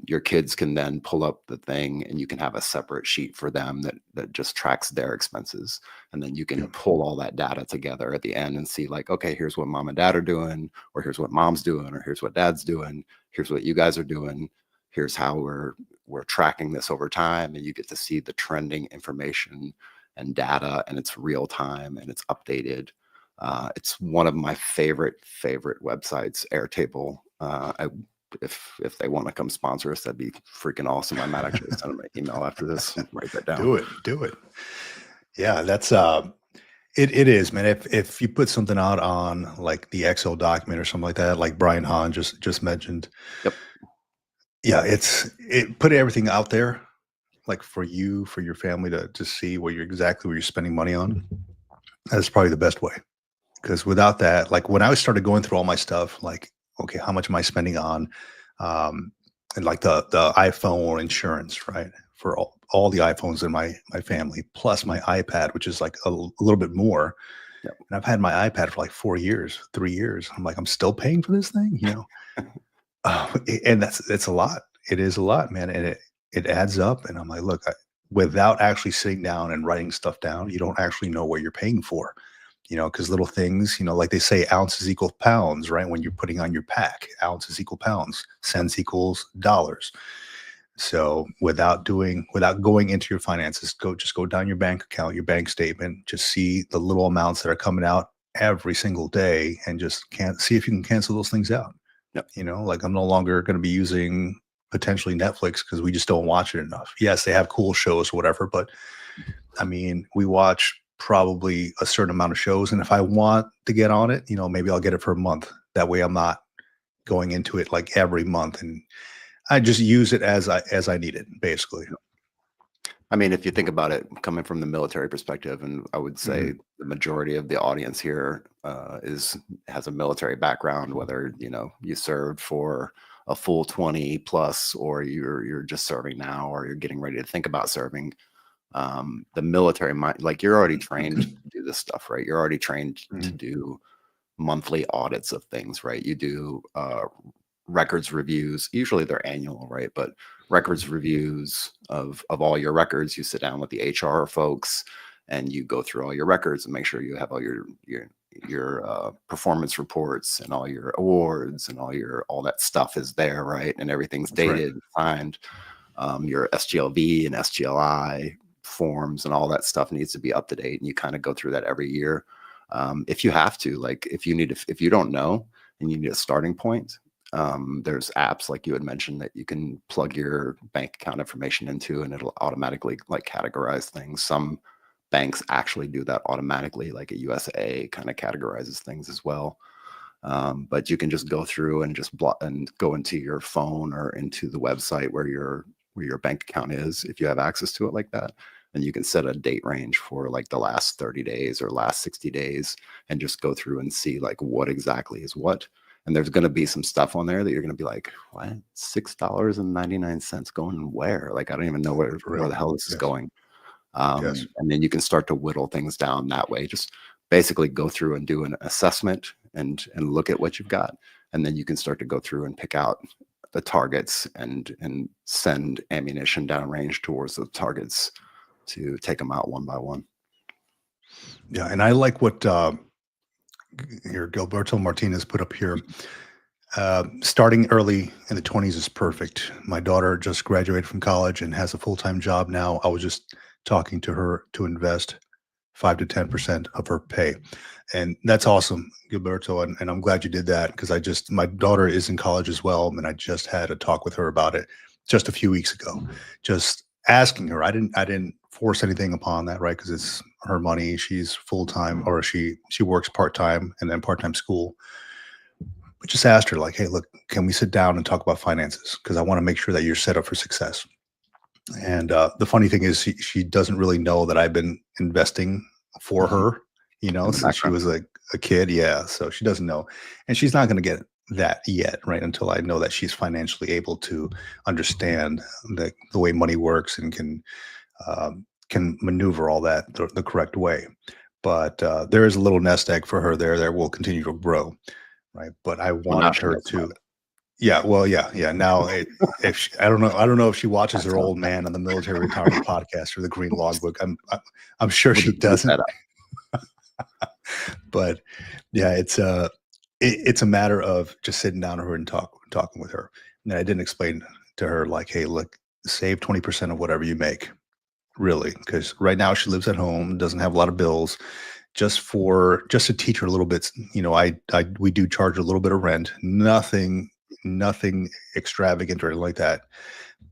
Your kids can then pull up the thing, and you can have a separate sheet for them that just tracks their expenses. And then you can Yep. pull all that data together at the end and see, like, okay, here's what mom and dad are doing, or here's what mom's doing, or here's what dad's doing, here's what you guys are doing, here's how we're tracking this over time. And you get to see the trending information and data, and it's real time and it's updated. It's one of my favorite websites, Airtable. If they want to come sponsor us, that'd be freaking awesome. I might actually send them an email after this. Write that down. Do it. Do it. Yeah, that's it is, man. If you put something out on like the Excel document or something like that, like Brian Hahn just mentioned, Yep. yeah, it put everything out there, like for you, for your family to see exactly what you're spending money on. That's probably the best way. Because without that, like when I started going through all my stuff, like, okay, how much am I spending on, um, and like the iPhone insurance, right? For all the iPhones in my family, plus my Mhm. iPad, which is like a little bit more. Yep. And I've had my iPad for like 4 years, 3 years. I'm like, I'm still paying for this thing, you know? And it's a lot. It is a lot, man. And it adds up. And I'm like, look, without actually sitting down and writing stuff down, you don't actually know what you're paying for, because little things, like they say ounces equal pounds, right? When you're putting on your pack, ounces equal pounds, cents equals dollars. So without going into your finances, just go down your bank account, your bank statement, just see the little amounts that are coming out every single day, and just can't see if you can cancel those things out. Yep. Like I'm no longer going to be using potentially Netflix because we just don't watch it enough. Yes, they have cool shows or whatever, but I mean, we watch probably a certain amount of shows. And if I want to get on it, maybe I'll get it for a month. That way I'm not going into it like every month. And I just use it as I need it, basically. I mean, if you think about it, coming from the military perspective, and I would say Mhm. the majority of the audience here has a military background, whether you served for a full 20 plus, or you're just serving now, or you're getting ready to think about serving. The military mind, like, you're already trained to do this stuff, right? You're already trained to Mhm. do monthly audits of things, right? You do records reviews. Usually they're annual, right? But records reviews of all your records. You sit down with the HR folks, and you go through all your records and make sure you have all your performance reports and all your awards, and all that stuff is there, right? And everything's That's right. dated, signed. Your SGLV and SGLI forms and all that stuff needs to be up to date, and you kind of go through that every year. If you have to, like, if you don't know and you need a starting point, there's apps like you had mentioned that you can plug your bank account information into, and it'll automatically, like, categorize things. Some banks actually do that automatically, like a USA kind of categorizes things as well. But you can just go through and just block and go into your phone or into the website where your bank account is, if you have access to it like that. And you can set a date range for, like, the last 30 days or last 60 days, and just go through and see, like, what exactly is what. And there's going to be some stuff on there that you're going to be like, what? $6.99 going where? Like, I don't even know For where real. the hell this is Yes. going. Yes. And then you can start to whittle things down that way. Just basically go through and do an assessment, and look at what you've got. And then you can start to go through and pick out the targets, and send ammunition downrange towards the targets to take them out one by one. Yeah. And I like what Here, Gilberto Martinez put up here. Starting early in the 20s is perfect. My daughter just graduated from college and has a full-time job now. I was just talking to her to invest 5 to 10% of her pay. And that's awesome, Gilberto. And I'm glad you did that because my daughter is in college as well. And I just had a talk with her about it just a few weeks ago, just asking her. I didn't force anything upon that, right? Because it's her money. She's full-time, or she works part-time and then part-time school. But just asked her, like, hey, look, can we sit down and talk about finances? Because I want to make sure that you're set up for success. And the funny thing is, she doesn't really know that I've been investing for Mhm. her, In the since she background. was a kid. Yeah. So she doesn't know. And she's not going to get that yet, right? Until I know that she's financially able to understand the way money works and can maneuver all that the correct way. But there is a little nest egg for her there that will continue to grow, right? But I Well, now wanted she her knows about to. Yeah, well, yeah. Now, if I don't know if she watches her it. old man on the military retirement podcast or the Green Logbook. I'm sure We'll she just leave doesn't. that up. But yeah, it's a matter of just sitting down with her and talking with her. And I didn't explain to her, like, hey, look, save 20% of whatever you make, really, because right now she lives at home, doesn't have a lot of bills. Just to teach her a little bit, we do charge a little bit of rent, nothing extravagant or anything like that,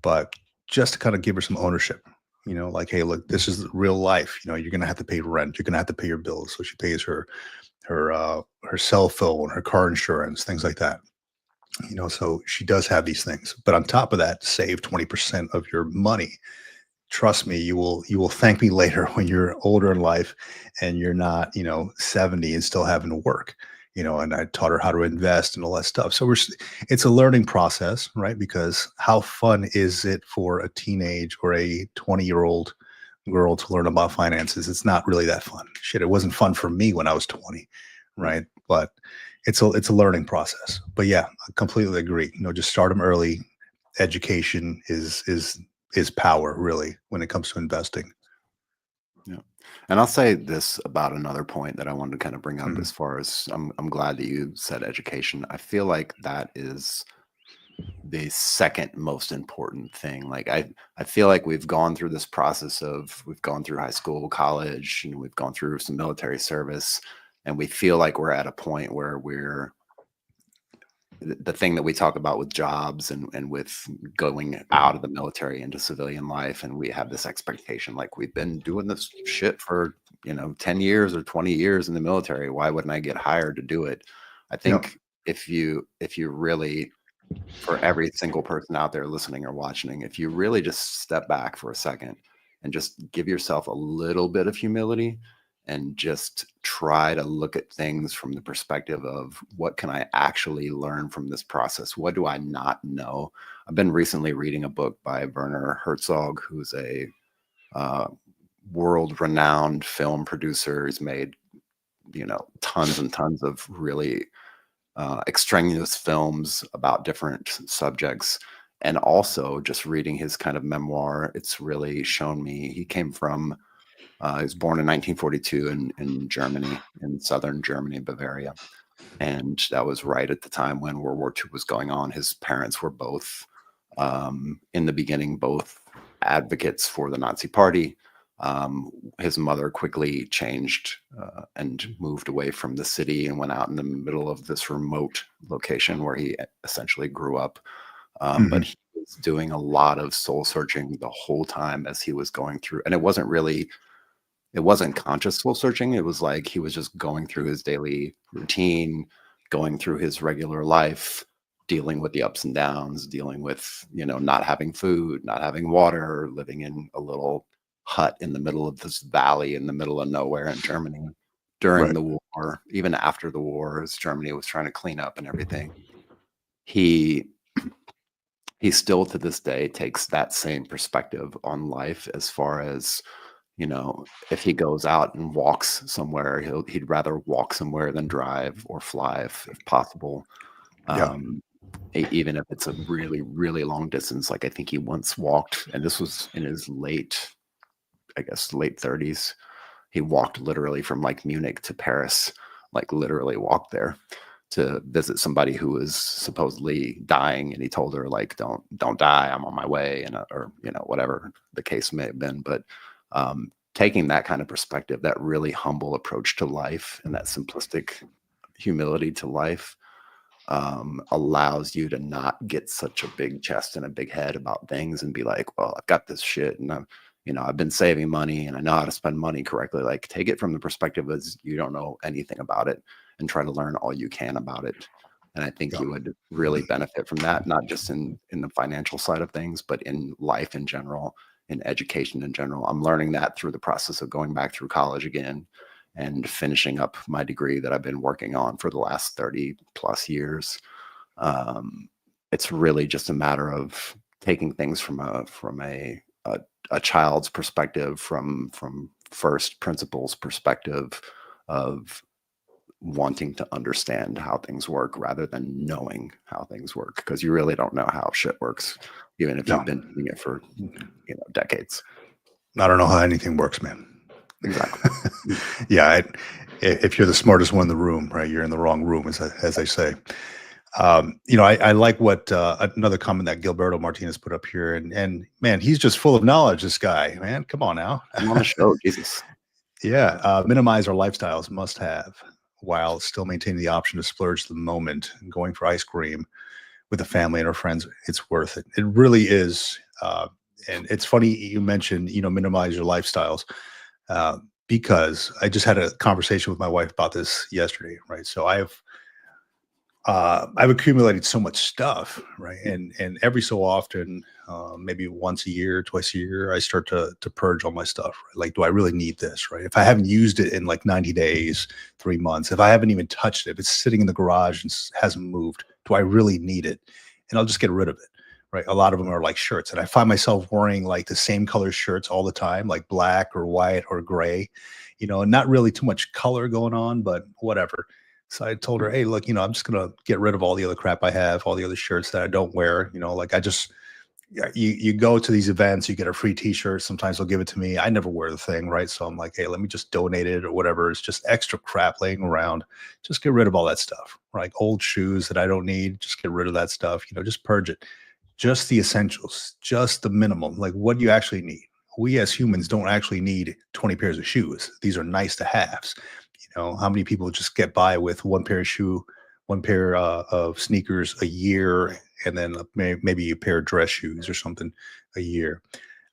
but just to kind of give her some ownership. Like, hey, look, this is real life. You're gonna have to pay rent, you're gonna have to pay your bills. So she pays her cell phone, her car insurance, things like that. So she does have these things. But on top of that, save 20% of your money. Trust me, you will thank me later when you're older in life and you're not, 70 and still having to work. And I taught her how to invest and all that stuff. So it's a learning process, right? Because how fun is it for a teenage or a 20-year-old girl to learn about finances? It's not really that fun. Shit, it wasn't fun for me when I was 20, right? But it's a learning process. But yeah, I completely agree. Just start them early. Education is power, really, when it comes to investing. Yeah. And I'll say this about another point that I wanted to kind of bring up Mhm. as far as I'm glad that you said education. I feel like that is the second most important thing. Like I feel like we've gone through this process of we've gone through high school, college, and we've gone through some military service, and we feel like we're at a point where we're the thing that we talk about with jobs and with going out of the military into civilian life, and we have this expectation like we've been doing this shit for 10 years or 20 years in the military, why wouldn't I get hired to do it? I Yep. think if you really, for every single person out there listening or watching, if you really just step back for a second and just give yourself a little bit of humility and just try to look at things from the perspective of what can I actually learn from this process? What do I not know? I've been recently reading a book by Werner Herzog, who's a uh, world renowned film producer. He's made, tons and tons of really extraneous films about different subjects. And also just reading his kind of memoir, it's really shown me he was born in 1942 in Germany, in southern Germany, Bavaria. And that was right at the time when World War II was going on. His parents were both, in the beginning, both advocates for the Nazi Party. His mother quickly changed and moved away from the city and went out in the middle of this remote location where he essentially grew up. But Mhm. he was doing a lot of soul searching the whole time as he was going through. And it wasn't conscious soul searching. It was like he was just going through his daily routine, going through his regular life, dealing with the ups and downs, dealing with, not having food, not having water, living in a little hut in the middle of this valley in the middle of nowhere in Germany during Right. the war, even after the war, as Germany was trying to clean up and everything. He he still to this day takes that same perspective on life as far as if he goes out and walks somewhere, he'd rather walk somewhere than drive or fly if possible. Yeah. Um, even if it's a really, really long distance. Like I think he once walked, and this was in his I guess, late 30s. He walked literally from like Munich to Paris like literally walked there to visit somebody who was supposedly dying, and he told her like, don't die, I'm on my way, and or whatever the case may have been. But taking that kind of perspective, that really humble approach to life, and that simplistic humility to life, allows you to not get such a big chest and a big head about things and be like, well, I've got this shit, and I've been saving money and I know how to spend money correctly. Like, take it from the perspective as you don't know anything about it, and try to learn all you can about it. And I think Yeah. you would really benefit from that, not just in the financial side of things, but in life in general, in education in general. I'm learning that through the process of going back through college again and finishing up my degree that I've been working on for the last 30 plus years. It's really just a matter of taking things from a child's perspective, from first principles perspective, of wanting to understand how things work rather than knowing how things work, because you really don't know how shit works, even if No, you've been doing it for decades. I don't know how anything works, man. Exactly. Yeah, if you're the smartest one in the room, right, you're in the wrong room, as I say. I like what another comment that Gilberto Martinez put up here, and man, he's just full of knowledge. This guy, man, come on now. I'm on the show, Jesus. Yeah, minimize our lifestyles, must have, while still maintaining the option to splurge the moment and going for ice cream with the family and our friends. It's worth it. It really is. And it's funny you mentioned, minimize your lifestyles, because I just had a conversation with my wife about this yesterday, right? So I've accumulated so much stuff, right? And every so often, maybe once a year, twice a year, I start to purge all my stuff. Right? Like, do I really need this? Right? If I haven't used it in like 90 days, 3 months, if I haven't even touched it, if it's sitting in the garage and hasn't moved, do I really need it? And I'll just get rid of it. Right? A lot of them are like shirts, and I find myself wearing like the same color shirts all the time, like black or white or gray, and not really too much color going on, but whatever. So I told her, hey, look, I'm just going to get rid of all the other crap I have, all the other shirts that I don't wear. Like I just, yeah, you go to these events, you get a free t-shirt. Sometimes they'll give it to me. I never wear the thing. Right. So I'm like, hey, let me just donate it or whatever. It's just extra crap laying around. Just get rid of all that stuff. Like old shoes that I don't need. Just get rid of that stuff. Just purge it. Just the essentials, just the minimum. Like, what do you actually need? We as humans don't actually need 20 pairs of shoes. These are nice to haves. How many people just get by with one pair of one pair of sneakers a year, and then maybe a pair of dress shoes or something a year.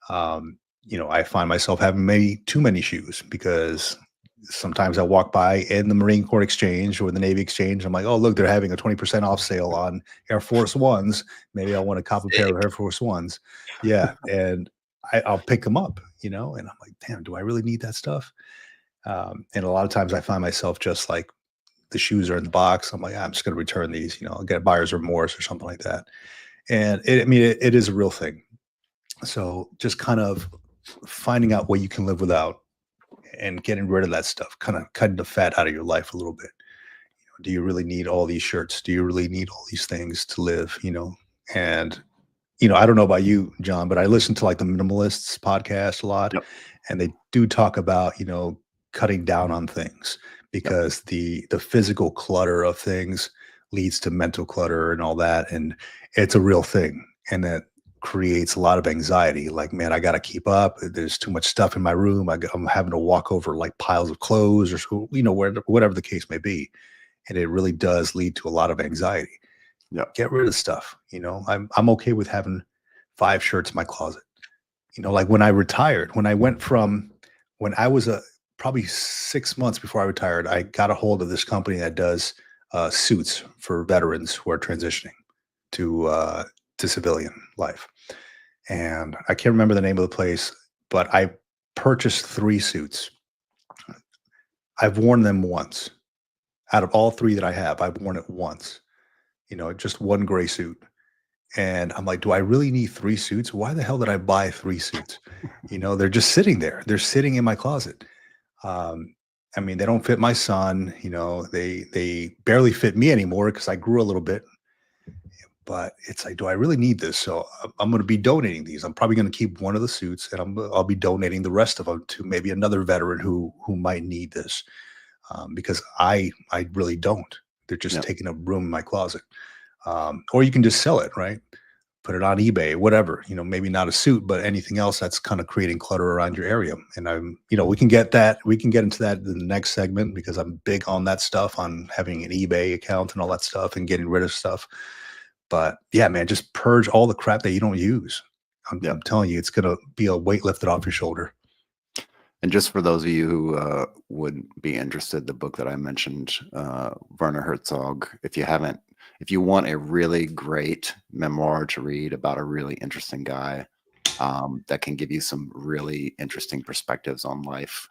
I find myself having maybe too many shoes, because sometimes I walk by in the Marine Corps Exchange or the Navy Exchange. I'm like, oh, look, they're having a 20% off sale on Air Force Ones. Maybe I want to cop a pair of Air Force Ones. Yeah. And I'll pick them up, and I'm like, damn, do I really need that stuff? And a lot of times I find myself just like, the shoes are in the box. I'm like, I'm just going to return these, I'll get buyer's remorse or something like that. And it is a real thing. So just kind of finding out what you can live without and getting rid of that stuff, kind of cutting the fat out of your life a little bit. Do you really need all these shirts? Do you really need all these things to live? And I don't know about you, John, but I listen to like the Minimalists podcast a lot, Yep. and they do talk about, cutting down on things, because the physical clutter of things leads to mental clutter and all that. And it's a real thing. And that creates a lot of anxiety. Like, man, I got to keep up. There's too much stuff in my room. I'm having to walk over like piles of clothes or, whatever the case may be. And it really does lead to a lot of anxiety. Get rid of stuff. I'm okay with having 5 shirts in my closet. Like when I retired, when I was probably 6 months before I retired, I got a hold of this company that does suits for veterans who are transitioning to civilian life. And I can't remember the name of the place, but I purchased 3 suits. I've worn them once. Out of all 3 that I have, I've worn it once. Just one gray suit. And I'm like, do I really need 3 suits? Why the hell did I buy 3 suits? They're just sitting there. They're sitting in my closet. They don't fit my son. They barely fit me anymore because I grew a little bit. But it's like, do I really need this? So I'm going to be donating these. I'm probably going to keep one of the suits, and I'll be donating the rest of them to maybe another veteran who might need this. because I really don't. They're just Yeah. taking up room in my closet. Or you can just sell it, right? Put it on eBay, whatever, maybe not a suit, but anything else that's kind of creating clutter around your area. And we can get into that in the next segment because I'm big on that stuff, on having an eBay account and all that stuff and getting rid of stuff. But yeah, man, just purge all the crap that you don't use. Yeah. I'm telling you, it's going to be a weight lifted off your shoulder. And just for those of you who would be interested, the book that I mentioned, Werner Herzog, if you want a really great memoir to read about a really interesting guy that can give you some really interesting perspectives on life,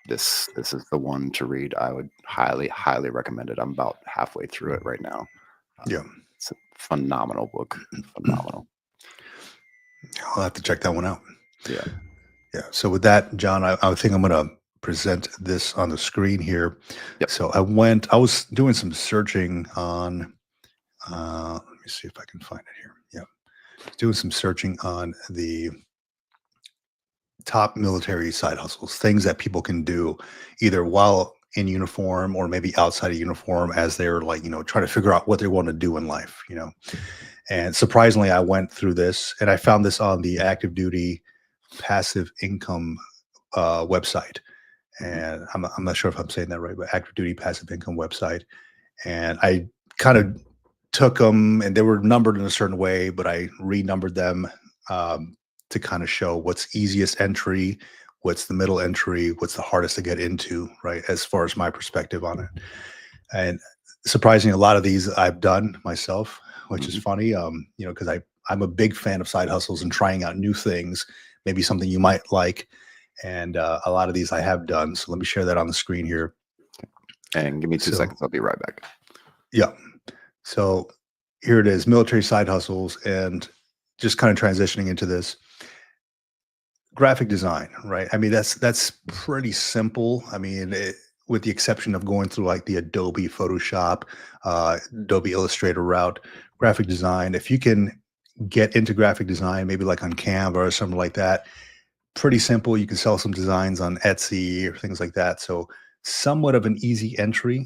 this is the one to read. I would highly recommend it. I'm about halfway through it right now. Yeah. It's a phenomenal book. Phenomenal. I'll have to check that one out. Yeah. Yeah. So with that, John, I think I'm going to present this on the screen here. Yep. So I was doing some searching on, let me see if I can find it here. Yeah. Doing some searching on the top military side hustles, things that people can do either while in uniform or maybe outside of uniform as they're like, trying to figure out what they want to do in life, And surprisingly, I went through this and I found this on the active duty passive income website. And I'm not sure if I'm saying that right, but active duty passive income website. And I kind of took them and they were numbered in a certain way, but I renumbered them to kind of show what's easiest entry, what's the middle entry, what's the hardest to get into, right? As far as my perspective on it. And surprisingly, a lot of these I've done myself, which is funny, because I'm a big fan of side hustles and trying out new things, maybe something you might like. And a lot of these I have done. So let me share that on the screen here. And give me 2 seconds. I'll be right back. Yeah. So here it is, military side hustles, and just kind of transitioning into this graphic design, right? I mean, that's pretty simple. I mean, with the exception of going through like the Adobe Photoshop, Adobe Illustrator route, graphic design, if you can get into graphic design, maybe like on Canva or something like that, pretty simple. You can sell some designs on Etsy or things like that. So somewhat of an easy entry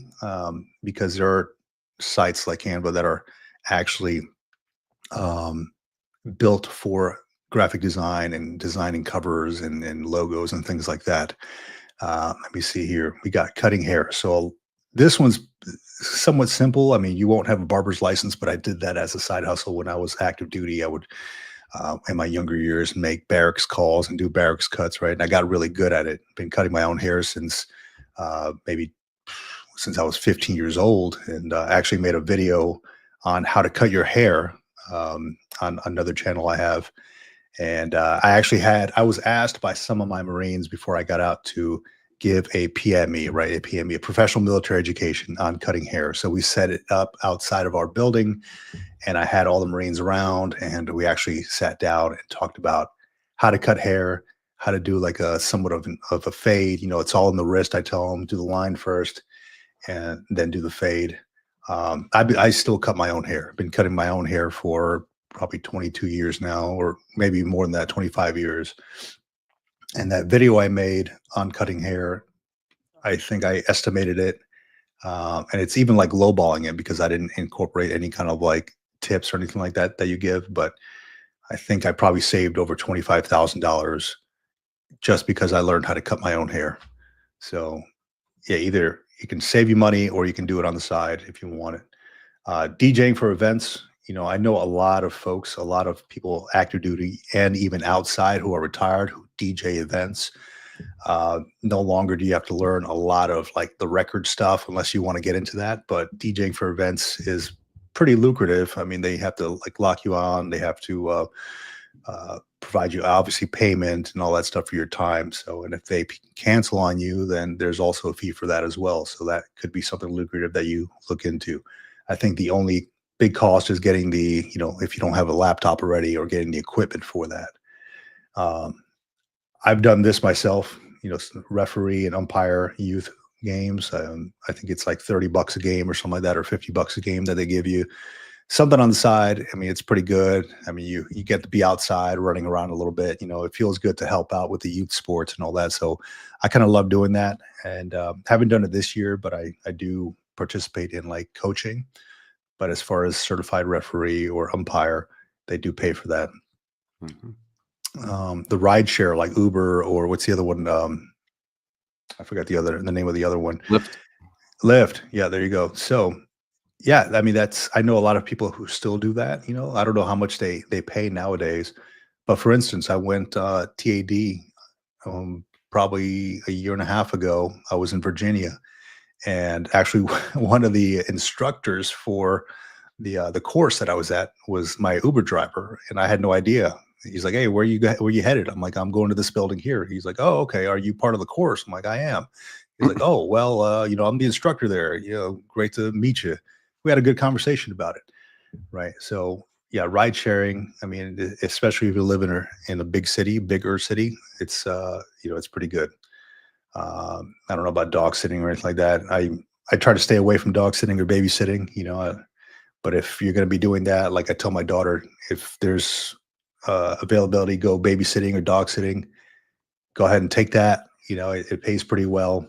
because there are sites like Canva that are actually built for graphic design and designing covers and logos and things like that. Let me see here. We got cutting hair. So this one's somewhat simple. I mean, you won't have a barber's license, but I did that as a side hustle when I was active duty. I would, in my younger years, make barracks calls and do barracks cuts, right? And I got really good at it. Been cutting my own hair since maybe since I was 15 years old, and actually made a video on how to cut your hair on another channel I have. And I was asked by some of my Marines before I got out to give a PME, right? A PME, a professional military education on cutting hair. So we set it up outside of our building and I had all the Marines around and we actually sat down and talked about how to cut hair, how to do like a somewhat of a fade. It's all in the wrist. I tell them do the line first and then do the fade. I still cut my own hair. Been cutting my own hair for probably 22 years now, or maybe more than that, 25 years. And that video I made on cutting hair, I think I estimated it. And it's even like lowballing it because I didn't incorporate any kind of like tips or anything like that you give. But I think I probably saved over $25,000 just because I learned how to cut my own hair. So yeah, either you can save you money or you can do it on the side if you want it. DJing for events. I know a lot of folks, a lot of people active duty and even outside who are retired who DJ events. No longer do you have to learn a lot of like the record stuff unless you want to get into that. But DJing for events is pretty lucrative. I mean, they have to like lock you on. They have to provide you obviously payment and all that stuff for your time. So, and if they cancel on you, then there's also a fee for that as well. So that could be something lucrative that you look into. I think the only big cost is getting the, if you don't have a laptop already or getting the equipment for that. I've done this myself, referee and umpire youth games. I think it's like $30 a game or something like that, or $50 a game that they give you. something on the side. I mean, it's pretty good. I mean, you get to be outside running around a little bit. It feels good to help out with the youth sports and all that. So I kind of love doing that, and haven't done it this year, but I do participate in like coaching. But as far as certified referee or umpire, they do pay for that. Mhm. The ride share like Uber, or what's the other one? I forgot the name of the other one. Lyft. Lyft. Yeah, there you go. So yeah, I mean I know a lot of people who still do that. I don't know how much they pay nowadays, but for instance, I went TAD probably a year and a half ago. I was in Virginia, and actually one of the instructors for the course that I was at was my Uber driver, and I had no idea. He's like, "Hey, where you headed?" I'm like, "I'm going to this building here." He's like, "Oh, okay. Are you part of the course?" I'm like, "I am." He's like, "Oh, well, I'm the instructor there. Great to meet you." We had a good conversation about it, right? So yeah, ride sharing. I mean, especially if you live in a bigger city, it's pretty good. I don't know about dog sitting or anything like that. I try to stay away from dog sitting or babysitting. But if you're going to be doing that, like I tell my daughter, if there's availability, go babysitting or dog sitting, go ahead and take that. It pays pretty well.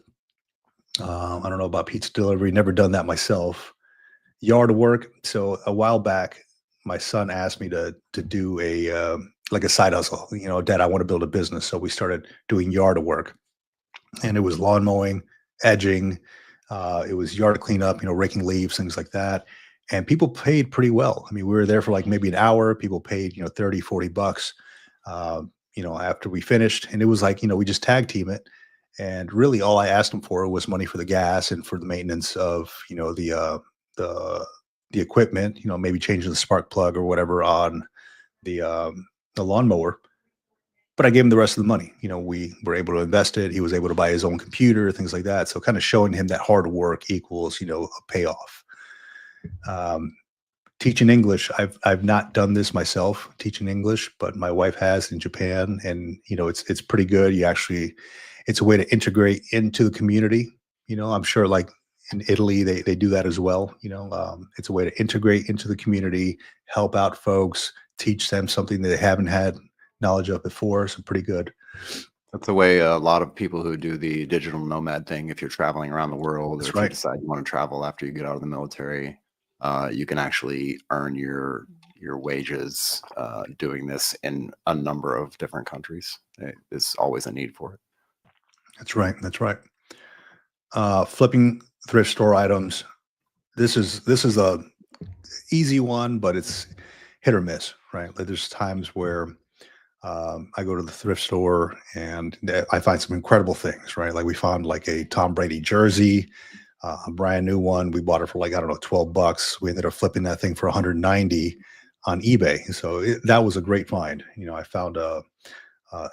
I don't know about pizza delivery, never done that myself. Yard work. So a while back, my son asked me to do like a side hustle. Dad, I want to build a business. So we started doing yard work, and it was lawn mowing, edging, it was yard cleanup, raking leaves, things like that. And people paid pretty well. I mean, we were there for like maybe an hour. People paid, 30, $40, after we finished. And it was like, we just tag team it. And really all I asked them for was money for the gas and for the maintenance of, the, the equipment, maybe changing the spark plug or whatever on the lawnmower. But I gave him the rest of the money. We were able to invest it. He was able to buy his own computer, things like that. So kind of showing him that hard work equals, a payoff. Um, Teaching English, I've not done this myself, teaching English, but my wife has in Japan, and it's pretty good. It's a way to integrate into the community. I'm sure like in Italy they do that as well. It's a way to integrate into the community, help out folks, teach them something that they haven't had knowledge of before. So pretty good. That's the way a lot of people who do the digital nomad thing, if you're traveling around the world, or That's if you right. decide you want to travel after you get out of the military, you can actually earn your wages doing this in a number of different countries. There's always a need for it. That's right. That's right. Flipping thrift store items. This is a easy one, but it's hit or miss, right? Like there's times where I go to the thrift store and I find some incredible things, right? Like we found like a Tom Brady jersey, a brand new one. We bought it for like, I don't know, $12. We ended up flipping that thing for 190 on eBay. So that was a great find. I found a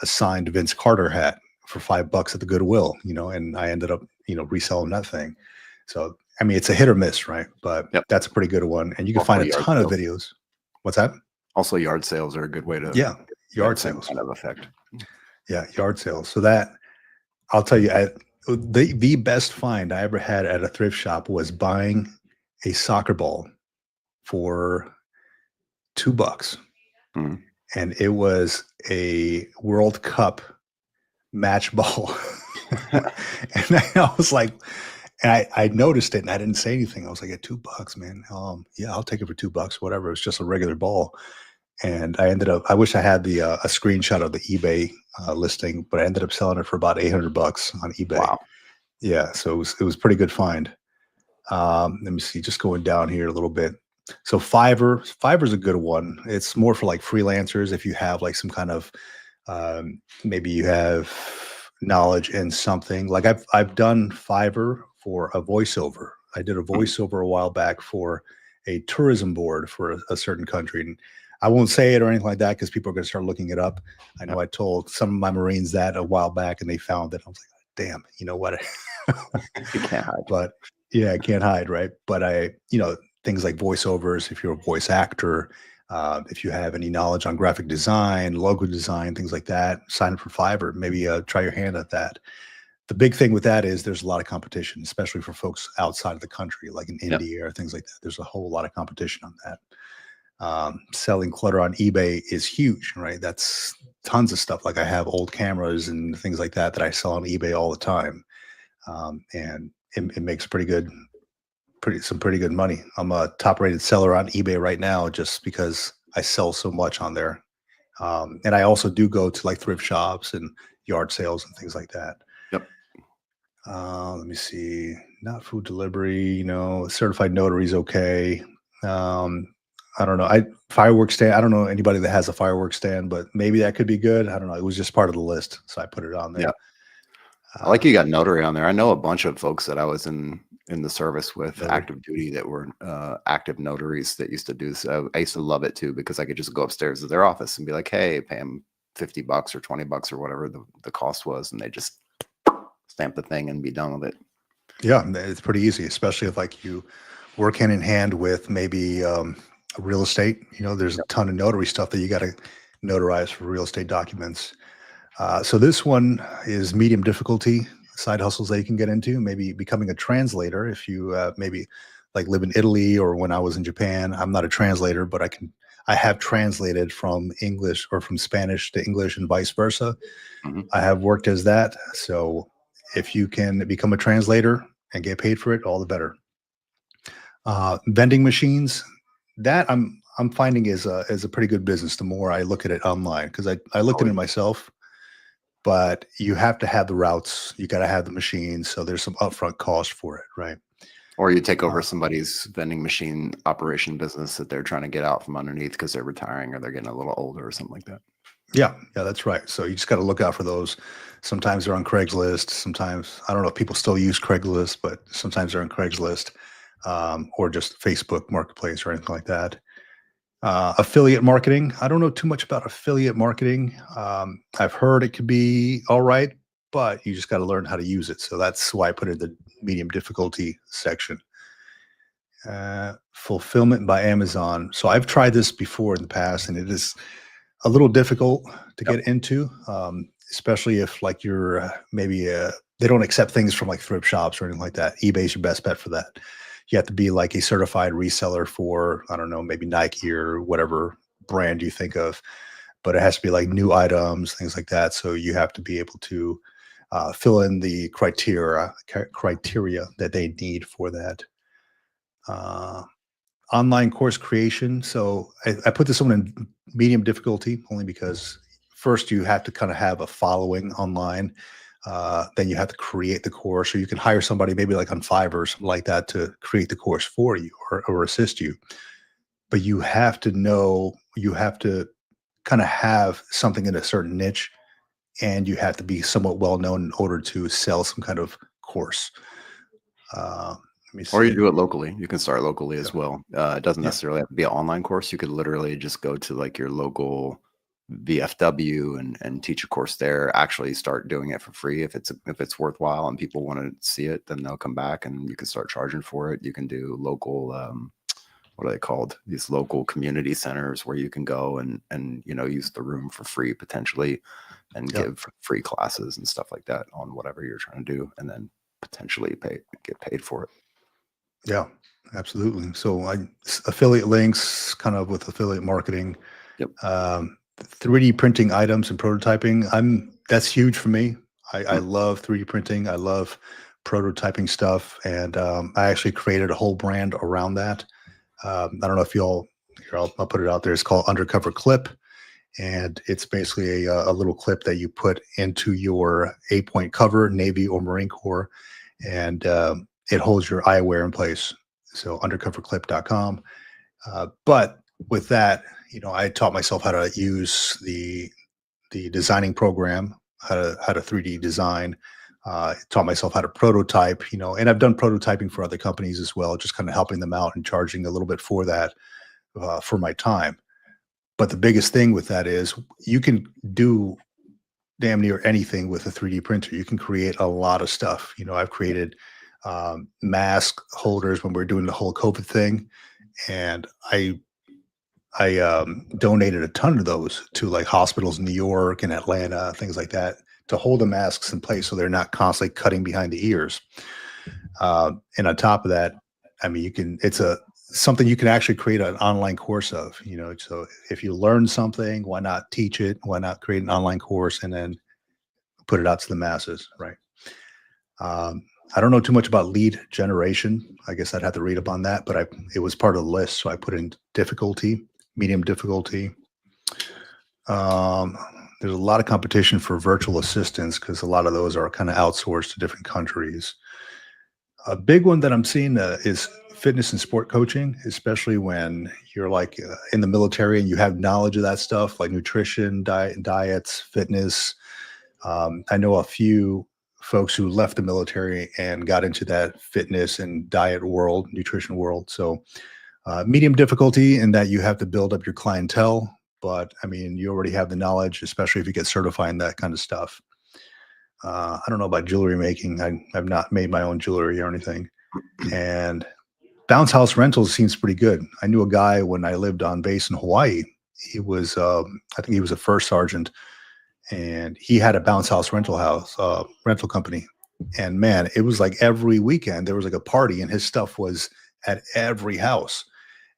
signed Vince Carter hat for $5 at the Goodwill, and I ended up, reselling that thing. So, I mean, it's a hit or miss, right? But Yep. that's a pretty good one. And you can Also find a yard ton of sales. videos. What's that? Also, yard sales are a good way to Yeah. get Yard that same sales. kind of effect. Yeah. Yard sales. So that I'll tell you, the best find I ever had at a thrift shop was buying a soccer ball for $2. Mhm. And it was a World Cup match ball. And I was like, and I noticed it and I didn't say anything. I was like, at $2, man. Yeah, I'll take it for $2, whatever. It's just a regular ball. And I wish I had a screenshot of the eBay listing, but I ended up selling it for about $800 on eBay. Wow. Yeah. So it was pretty good find. Let me see, just going down here a little bit. So Fiverr's a good one. It's more for like freelancers. If you have like some kind of, maybe you have knowledge in something. Like I've done Fiverr for a voiceover. I did a voiceover a while back for a tourism board for a certain country. And I won't say it or anything like that because people are going to start looking it up. I know I told some of my Marines that a while back and they found it. I was like, damn, you know what? You can't hide. But yeah, I can't hide, right? But things like voiceovers, if you're a voice actor, if you have any knowledge on graphic design, logo design, things like that, sign up for Fiverr. Maybe try your hand at that. The big thing with that is there's a lot of competition, especially for folks outside of the country, like in Yep. India or things like that. There's a whole lot of competition on that. Selling clutter on eBay is huge, right? That's tons of stuff. Like I have old cameras and things like that that I sell on eBay all the time, and it makes some pretty good money. I'm a top rated seller on eBay right now just because I sell so much on there. And I also do go to like thrift shops and yard sales and things like that. Yep. Let me see. Not food delivery, certified notary is okay. Um, I don't know. Fireworks stand. I don't know anybody that has a fireworks stand, but maybe that could be good. I don't know. It was just part of the list, so I put it on there. Yeah. I like you got notary on there. I know a bunch of folks that I was in the service with Notary. active duty that were active notaries that used to do so. I used to love it too because I could just go upstairs to their office and be like, "Hey, pay them $50 or $20 or whatever the cost was," and they just stamp the thing and be done with it. Yeah, it's pretty easy, especially if like you work hand in hand with maybe real estate. There's a ton of notary stuff that you got to notarize for real estate documents. So this one is medium difficulty side hustles that you can get into. Maybe becoming a translator if you maybe like live in Italy, or when I was in Japan. I'm not a translator, but I have translated from English or from Spanish to English and vice versa. Mhm. I have worked as that. So if you can become a translator and get paid for it, all the better. Vending machines, that I'm finding is a pretty good business the more I look at it online, because I looked Oh, at it myself, but you have to have the routes, you got to have the machines, so there's some upfront cost for it, right? or you take over Uh, somebody's vending machine operation business that they're trying to get out from underneath because they're retiring or they're getting a little older or something like that. yeah, that's right. So you just got to look out for those. Sometimes they're on Craigslist. Sometimes I don't know if people still use Craigslist, but sometimes they're on Craigslist, or just Facebook Marketplace or anything like that. Affiliate marketing. I don't know too much about affiliate marketing. I've heard it could be all right, but you just got to learn how to use it. So that's why I put it in the medium difficulty section. Fulfillment by Amazon. So I've tried this before in the past, and it is a little difficult to Yep. get into, especially if like you're maybe they don't accept things from like thrift shops or anything like that. eBay's your best bet for that. You have to be like a certified reseller for, I don't know, maybe Nike or whatever brand you think of, but it has to be like new items, things like that. So you have to be able to fill in the criteria that they need for that. Uh, Online course creation. So I put this one in medium difficulty only because first you have to kind of have a following online. Then you have to create the course, or you can hire somebody maybe like on Fiverr or something like that to create the course for you, or assist you. But you have to kind of have something in a certain niche, and you have to be somewhat well known in order to sell some kind of course. Let me Or you see. do it locally. You can start locally Yeah. as well. It doesn't Yeah. necessarily have to be an online course. You could literally just go to like your local VFW and teach a course there. Actually, start doing it for free if it's worthwhile and people want to see it. Then they'll come back and you can start charging for it. You can do local what are they called? These local community centers where you can go and use the room for free potentially, and Yeah. give free classes and stuff like that on whatever you're trying to do, and then potentially get paid for it. Yeah, absolutely. So affiliate links, kind of with affiliate marketing, Yep. 3D printing items and prototyping. That's huge for me. I Mm. love 3D printing. I love prototyping stuff, and I actually created a whole brand around that. I don't know if y'all here. I'll put it out there. It's called Undercover Clip, and it's basically a little clip that you put into your 8-point cover, Navy or Marine Corps, and it holds your eyewear in place. So undercoverclip.com. But with that, I taught myself how to use the designing program, how to 3D design. Taught myself how to prototype, and I've done prototyping for other companies as well, just kind of helping them out and charging a little bit for that, for my time. But the biggest thing with that is you can do damn near anything with a 3D printer. You can create a lot of stuff. I've created mask holders when we are doing the whole COVID thing, and I donated a ton of those to like hospitals in New York and Atlanta, things like that, to hold the masks in place so they're not constantly cutting behind the ears. And on top of that, I mean, it's something you can actually create an online course of, so if you learn something, why not teach it? Why not create an online course and then put it out to the masses, right? I don't know too much about lead generation. I guess I'd have to read up on that, but it was part of the list. So I put in difficulty, medium difficulty. There's a lot of competition for virtual assistants because a lot of those are kind of outsourced to different countries. A big one that I'm seeing is fitness and sport coaching, especially when you're like in the military and you have knowledge of that stuff like nutrition, diets, fitness. I know a few folks who left the military and got into that fitness and diet world, nutrition world. So medium difficulty in that you have to build up your clientele. But I mean, you already have the knowledge, especially if you get certified in that kind of stuff. I don't know about jewelry making. I've not made my own jewelry or anything. And bounce house rentals seems pretty good. I knew a guy when I lived on base in Hawaii. He was, I think he was a first sergeant, and he had a bounce house rental company. And man, it was like every weekend there was like a party, and his stuff was at every house.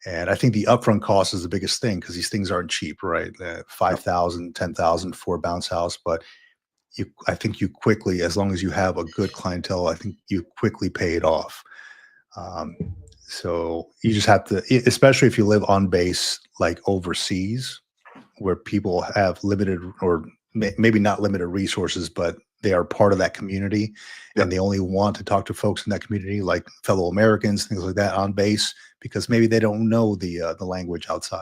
And I think the upfront cost is the biggest thing because these things aren't cheap, right? 5,000, 10,000 for a bounce house, but I think you quickly, as long as you have a good clientele, I think you quickly pay it off. So you just have to, especially if you live on base, like overseas, where people have limited or maybe not limited resources, but they are part of that community. Yep. And they only want to talk to folks in that community, like fellow Americans, things like that on base, because maybe they don't know the language outside.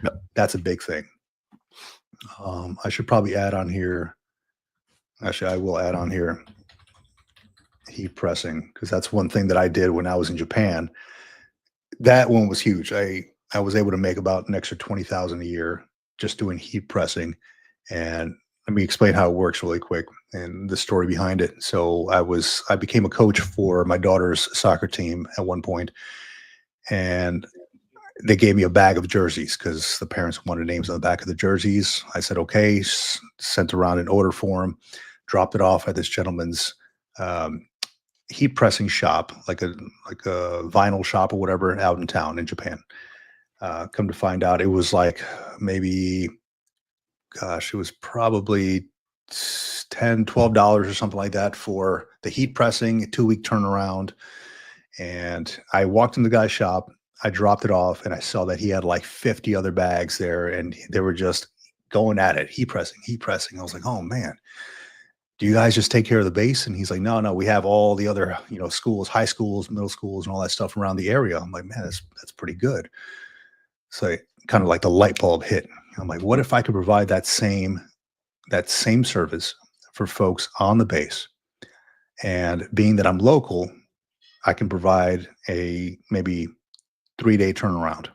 Yep. That's a big thing. I should probably add on here. Actually, I will add on here heat pressing, because that's one thing that I did when I was in Japan. That one was huge. I was able to make about an extra 20,000 a year just doing heat pressing. And let me explain how it works really quick and the story behind it. So I became a coach for my daughter's soccer team at one point, and they gave me a bag of jerseys because the parents wanted names on the back of the jerseys. I said, okay, sent around an order form, dropped it off at this gentleman's heat pressing shop, like a vinyl shop or whatever out in town in Japan. Come to find out, it was like maybe, gosh, it was probably $10, $12 or something like that for the heat pressing, a 2-week turnaround. And I walked in the guy's shop, I dropped it off, and I saw that he had like 50 other bags there, and they were just going at it, heat pressing. I was like, oh man, do you guys just take care of the base? And he's like, no, we have all the other, schools, high schools, middle schools, and all that stuff around the area. I'm like, man, that's pretty good. So kind of like the light bulb hit. I'm like, what if I could provide that same service for folks on the base? And being that I'm local, I can provide a maybe 3-day turnaround.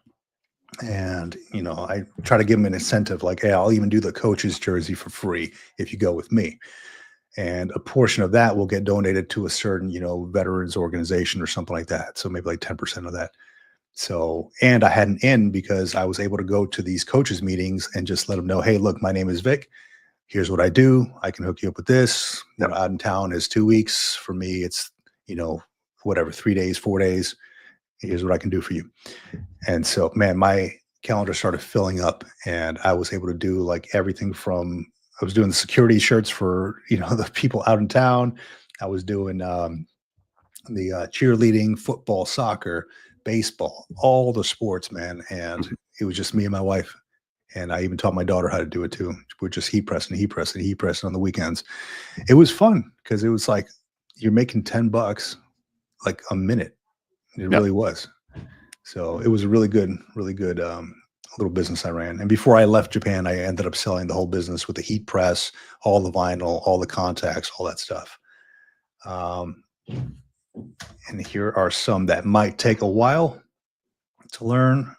And, I try to give them an incentive like, hey, I'll even do the coach's jersey for free if you go with me. And a portion of that will get donated to a certain, veterans organization or something like that. So maybe like 10% of that. So, and I had an in because I was able to go to these coaches meetings and just let them know, hey, look, my name is Vic. Here's what I do. I can hook you up with this. Yep. Out in town is 2 weeks. For me, it's, whatever, 3 days, 4 days. Here's what I can do for you. And so, man, my calendar started filling up, and I was able to do like everything from, I was doing the security shirts for, the people out in town. I was doing the cheerleading, football, soccer, baseball, all the sports, man. And it was just me and my wife. And I even taught my daughter how to do it too. We're just heat pressing on the weekends. It was fun because it was like you're making $10 like a minute. It really was. So it was a really good little business I ran. And before I left Japan, I ended up selling the whole business with the heat press, all the vinyl, all the contacts, all that stuff. And here are some that might take a while to learn.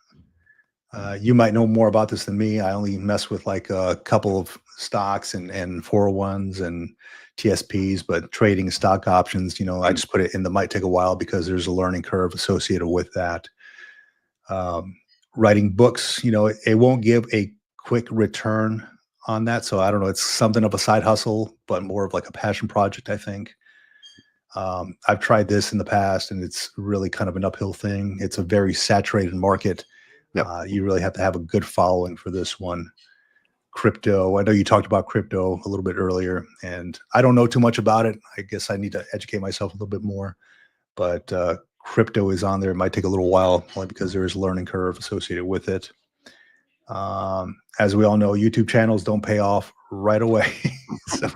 You might know more about this than me. I only mess with like a couple of stocks and 401s and TSPs, but trading stock options, I just put it in the might take a while because there's a learning curve associated with that. Writing books, it won't give a quick return on that. So I don't know. It's something of a side hustle, but more of like a passion project, I think. I've tried this in the past, and it's really kind of an uphill thing. It's a very saturated market. Yep. You really have to have a good following for this one. Crypto. I know you talked about crypto a little bit earlier, and I don't know too much about it. I guess I need to educate myself a little bit more. But crypto is on there. It might take a little while, only because there is a learning curve associated with it. As we all know, YouTube channels don't pay off right away. So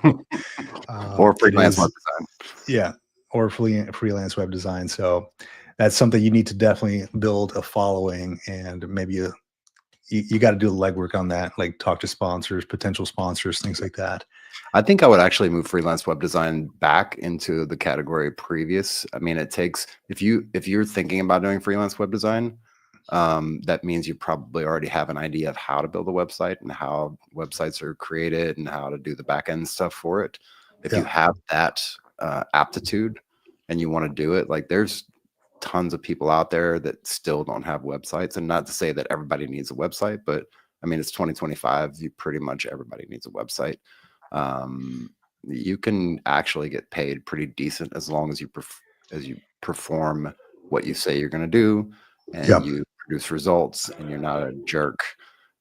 Or it freelance web is, design. yeah, or freelance web design. So that's something you need to definitely build a following, and maybe you got to do the legwork on that, like talk to sponsors, potential sponsors, things like that. I think I would actually move freelance web design back into the category previous. I mean, it takes, if you're thinking about doing freelance web design, that means you probably already have an idea of how to build a website and how websites are created and how to do the back end stuff for it. If you have that aptitude and you want to do it, like there's tons of people out there that still don't have websites. And not to say that everybody needs a website, but I mean, it's 2025. You pretty much everybody needs a website. You can actually get paid pretty decent as long as you perform what you say you're going to do, and you produce results, and you're not a jerk,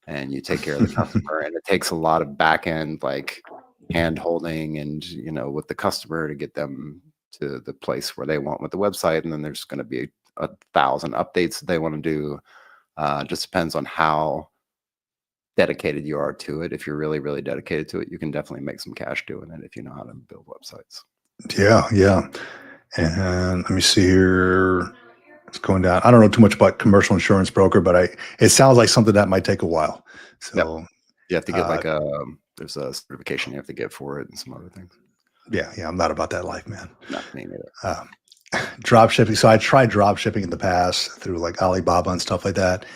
and you take care of the customer. And it takes a lot of back end, like hand holding and, with the customer to get them to the place where they want with the website. And then there's going to be 1,000 updates that they want to do. Just depends on how dedicated you are to it. If you're really, really dedicated to it, you can definitely make some cash doing it if you know how to build websites. Yeah. And let me see here. It's going down. I don't know too much about commercial insurance broker, but it sounds like something that might take a while. So you have to get there's a certification you have to get for it and some other things. Yeah. I'm not about that life, man. Not me neither. Drop shipping. So I tried drop shipping in the past through like Alibaba and stuff like that.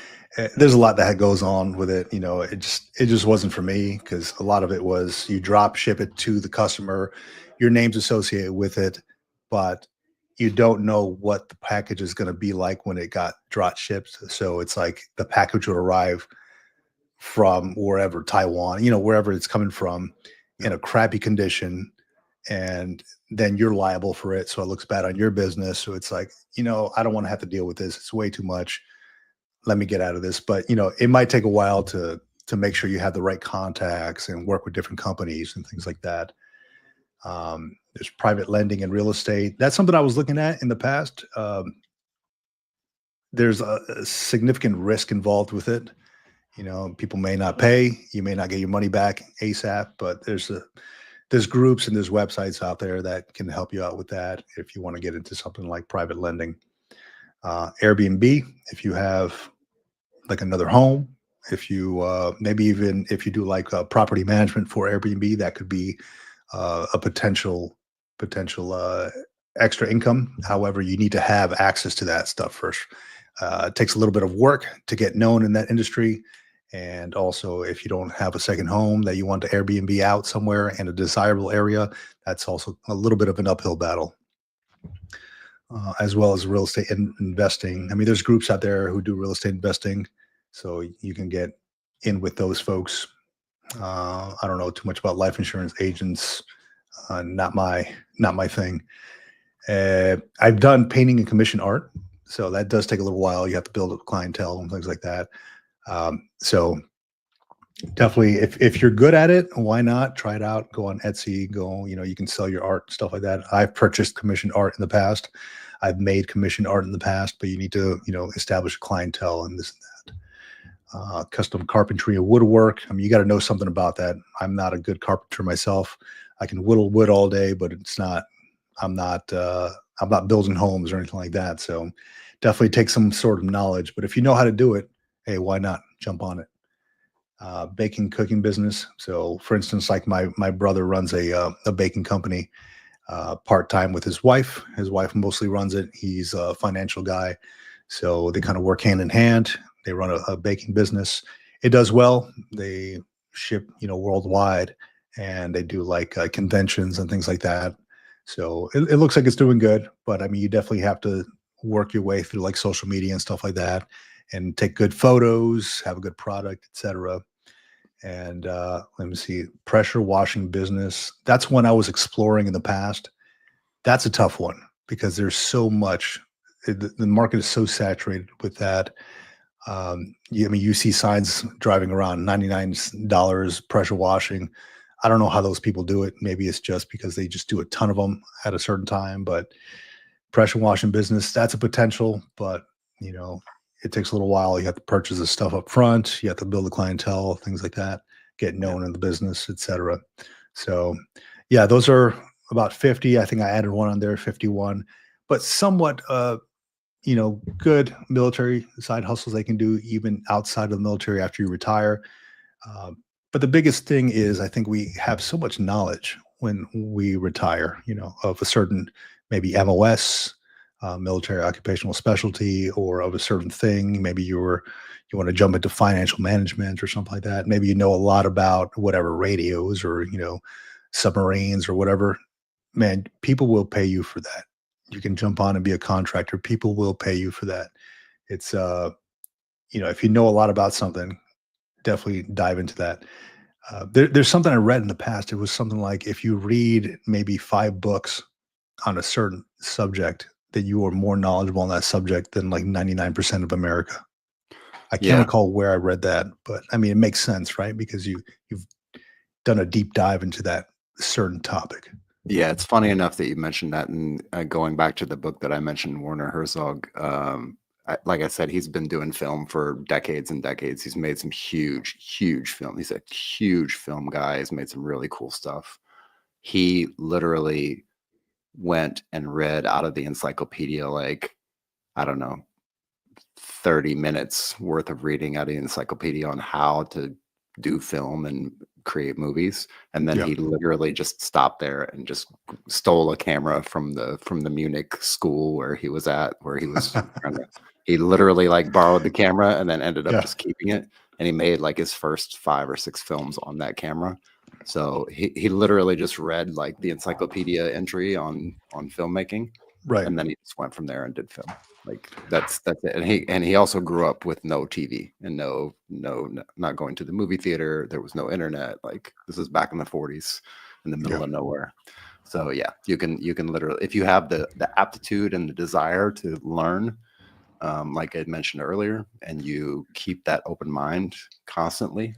There's a lot that goes on with it. It just wasn't for me, because a lot of it was you drop ship it to the customer, your name's associated with it, but you don't know what the package is going to be like when it got drop shipped. So it's like the package would arrive from wherever, Taiwan, wherever it's coming from, in a crappy condition, and then you're liable for it. So it looks bad on your business. So it's like, I don't want to have to deal with this. It's way too much. Let me get out of this. But, it might take a while to make sure you have the right contacts and work with different companies and things like that. There's private lending and real estate. That's something I was looking at in the past. There's a significant risk involved with it. People may not pay. You may not get your money back ASAP, but there's groups and there's websites out there that can help you out with that if you want to get into something like private lending. Airbnb, if you have like another home, if you maybe even if you do like property management for Airbnb, that could be a potential extra income. However, you need to have access to that stuff first. It takes a little bit of work to get known in that industry. And also, if you don't have a second home that you want to Airbnb out somewhere in a desirable area, that's also a little bit of an uphill battle. As well as real estate investing. I mean, there's groups out there who do real estate investing, so you can get in with those folks. I don't know too much about life insurance agents. Not my thing. I've done painting and commission art, so that does take a little while. You have to build a clientele and things like that. So definitely, if you're good at it, why not try it out? Go on Etsy. You can sell your art, stuff like that. I've purchased commissioned art in the past. I've made commissioned art in the past, but you need to, establish a clientele and this and that. Custom carpentry and woodwork. I mean, you got to know something about that. I'm not a good carpenter myself. I can whittle wood all day, but I'm not building homes or anything like that. So definitely take some sort of knowledge, but if you know how to do it, hey, why not jump on it? Baking, cooking business. So for instance, like my brother runs a baking company, part-time with his wife. His wife mostly runs it. He's a financial guy. So they kind of work hand in hand. They run a baking business. It does well. They ship, worldwide, and they do like conventions and things like that. So it looks like it's doing good, but I mean, you definitely have to work your way through like social media and stuff like that, and take good photos, have a good product, etc. And let me see, pressure washing business. That's one I was exploring in the past. That's a tough one because there's so much. The market is so saturated with that. I mean, you see signs driving around $99 pressure washing. I don't know how those people do it. Maybe it's just because they just do a ton of them at a certain time. But pressure washing business, that's a potential. But you know, it takes a little while. You have to purchase the stuff up front. You have to build a clientele, things like that, get Yeah. known in the business, etc. So, yeah, those are about 50. I think I added one on there, 51, but somewhat good military side hustles they can do even outside of the military after you retire. But the biggest thing is I think we have so much knowledge when we retire, of a certain maybe MOS, military occupational specialty, or of a certain thing. Maybe you want to jump into financial management or something like that. Maybe you know a lot about whatever radios or submarines or whatever. Man, people will pay you for that. You can jump on and be a contractor. People will pay you for that. It's if you know a lot about something, definitely dive into that. There's something I read in the past. It was something like if you read maybe 5 books on a certain subject, that you are more knowledgeable on that subject than like 99% of America. I can't Yeah. recall where I read that, but I mean, it makes sense, right? Because you've done a deep dive into that certain topic. Yeah, it's funny enough that you mentioned that, and going back to the book that I mentioned, Werner Herzog. Like I said, he's been doing film for decades and decades. He's made some huge, huge film. He's a huge film guy. He's made some really cool stuff. He literally went and read out of the encyclopedia, like, I don't know, 30 minutes worth of reading out of the encyclopedia on how to do film and create movies. And then Yeah. he literally just stopped there and just stole a camera from the Munich school where he was at, where he was he literally like borrowed the camera and then ended up Yeah. just keeping it. And he made like his first 5 or 6 films on that camera. So he literally just read like the encyclopedia entry on filmmaking, Right. and then he just went from there and did film. Like that's it. And he also grew up with no TV and not going to the movie theater. There was no internet. Like this is back in the 40s in the middle Yeah. of nowhere. So yeah, you can literally, if you have the aptitude and the desire to learn, like I mentioned earlier, and you keep that open mind constantly,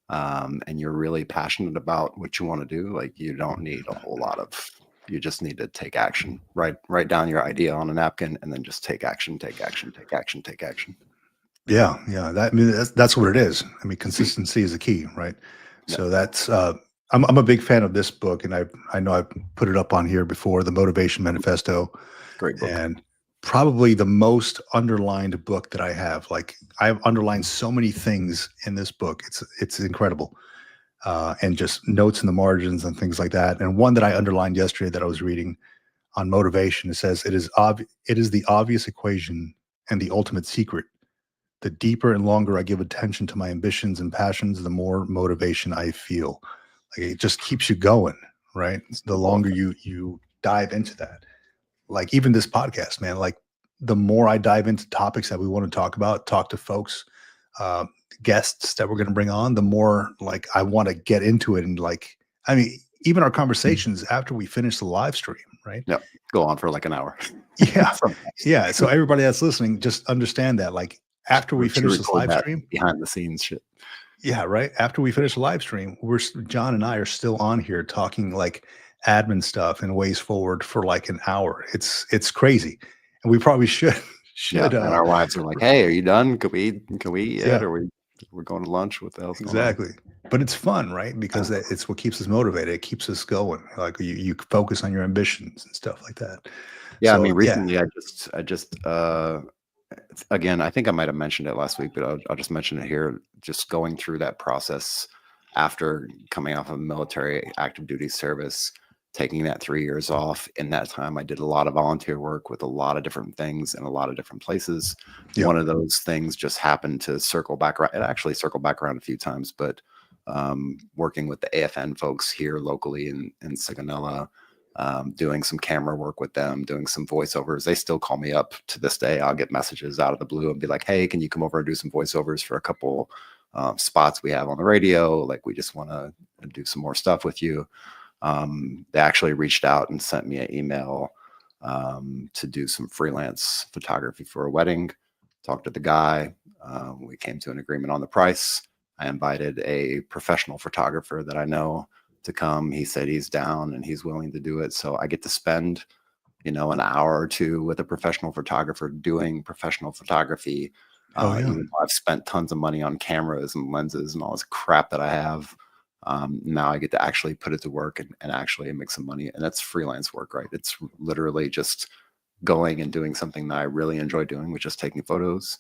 and you're really passionate about what you want to do, like you don't need a whole lot of, you just need to take action. Write down your idea on a napkin and then just take action, take action, take action, take action. Yeah. Yeah. That's what it is. I mean, consistency is the key, right? Yeah, So that's I'm a big fan of this book, and I know I've put it up on here before, the Motivation Manifesto, great book. and probably the most underlined book that I have. Like I've underlined so many things in this book. It's incredible. And just notes in the margins and things like that. And one that I underlined yesterday that I was reading on motivation, it says it is the obvious equation and the ultimate secret. The deeper and longer I give attention to my ambitions and passions, the more motivation I feel. Like it just keeps you going, right? The Snowball longer effect. you dive into that. Like even this podcast, man, like the more I dive into topics that we want to talk to folks, uh, guests that we're going to bring on, the more like I want to get into it. And like, I mean, even our conversations after we finish the live stream, right? Yeah, go on for like an hour. Yeah. Sometimes. Yeah. So everybody that's listening, just understand that like after we We should finish this record live that stream, behind the scenes shit. yeah, right. After we finish the live stream, John and I are still on here talking like admin stuff and ways forward for like an hour. It's crazy. And we probably should Yeah, should and our wives are like, "Hey, are you done? Can we eat yet? yeah, Or we're going to lunch? What the hell's going on?" exactly. But it's fun, right? Because it's what keeps us motivated. It keeps us going. Like you focus on your ambitions and stuff like that. Yeah, I So mean, yeah, recently I just again, I think I might have mentioned it last week, but I'll just mention it here. Just going through that process after coming off of military active duty service, taking that 3 years off. In that time, I did a lot of volunteer work with a lot of different things in a lot of different places. yeah, One of those things just happened to circle back around. It actually circled back around a few times, but working with the AFN folks here locally in Sigonella, doing some camera work with them, doing some voiceovers. They still call me up to this day. I'll get messages out of the blue and be like, "Hey, can you come over and do some voiceovers for a couple spots we have on the radio. Like, we just want to do some more stuff with you. They actually reached out and sent me an email to do some freelance photography for a wedding. Talked to the guy. We came to an agreement on the price. I invited a professional photographer that I know to come. He said he's down and he's willing to do it. So I get to spend, an hour or two with a professional photographer doing professional photography. Oh yeah. Even though I've spent tons of money on cameras and lenses and all this crap that I have, now I get to actually put it to work and actually make some money. And that's freelance work, right? It's literally just going and doing something that I really enjoy doing, which is taking photos,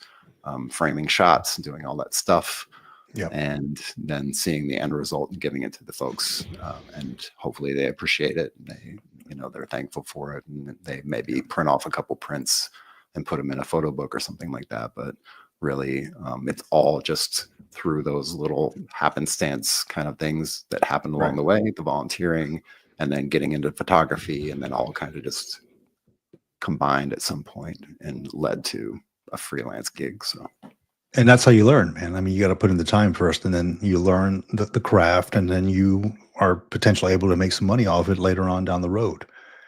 framing shots, doing all that stuff. Yeah. And then seeing the end result and giving it to the folks, and hopefully they appreciate it. And they're thankful for it, and they maybe print off a couple prints and put them in a photo book or something like that. But really, it's all just through those little happenstance kind of things that happen along the way, the volunteering, and then getting into photography, and then all kind of just combined at some point and led to a freelance gig. So. And that's how you learn, man. I mean, you got to put in the time first, and then you learn the craft, and then you are potentially able to make some money off it later on down the road.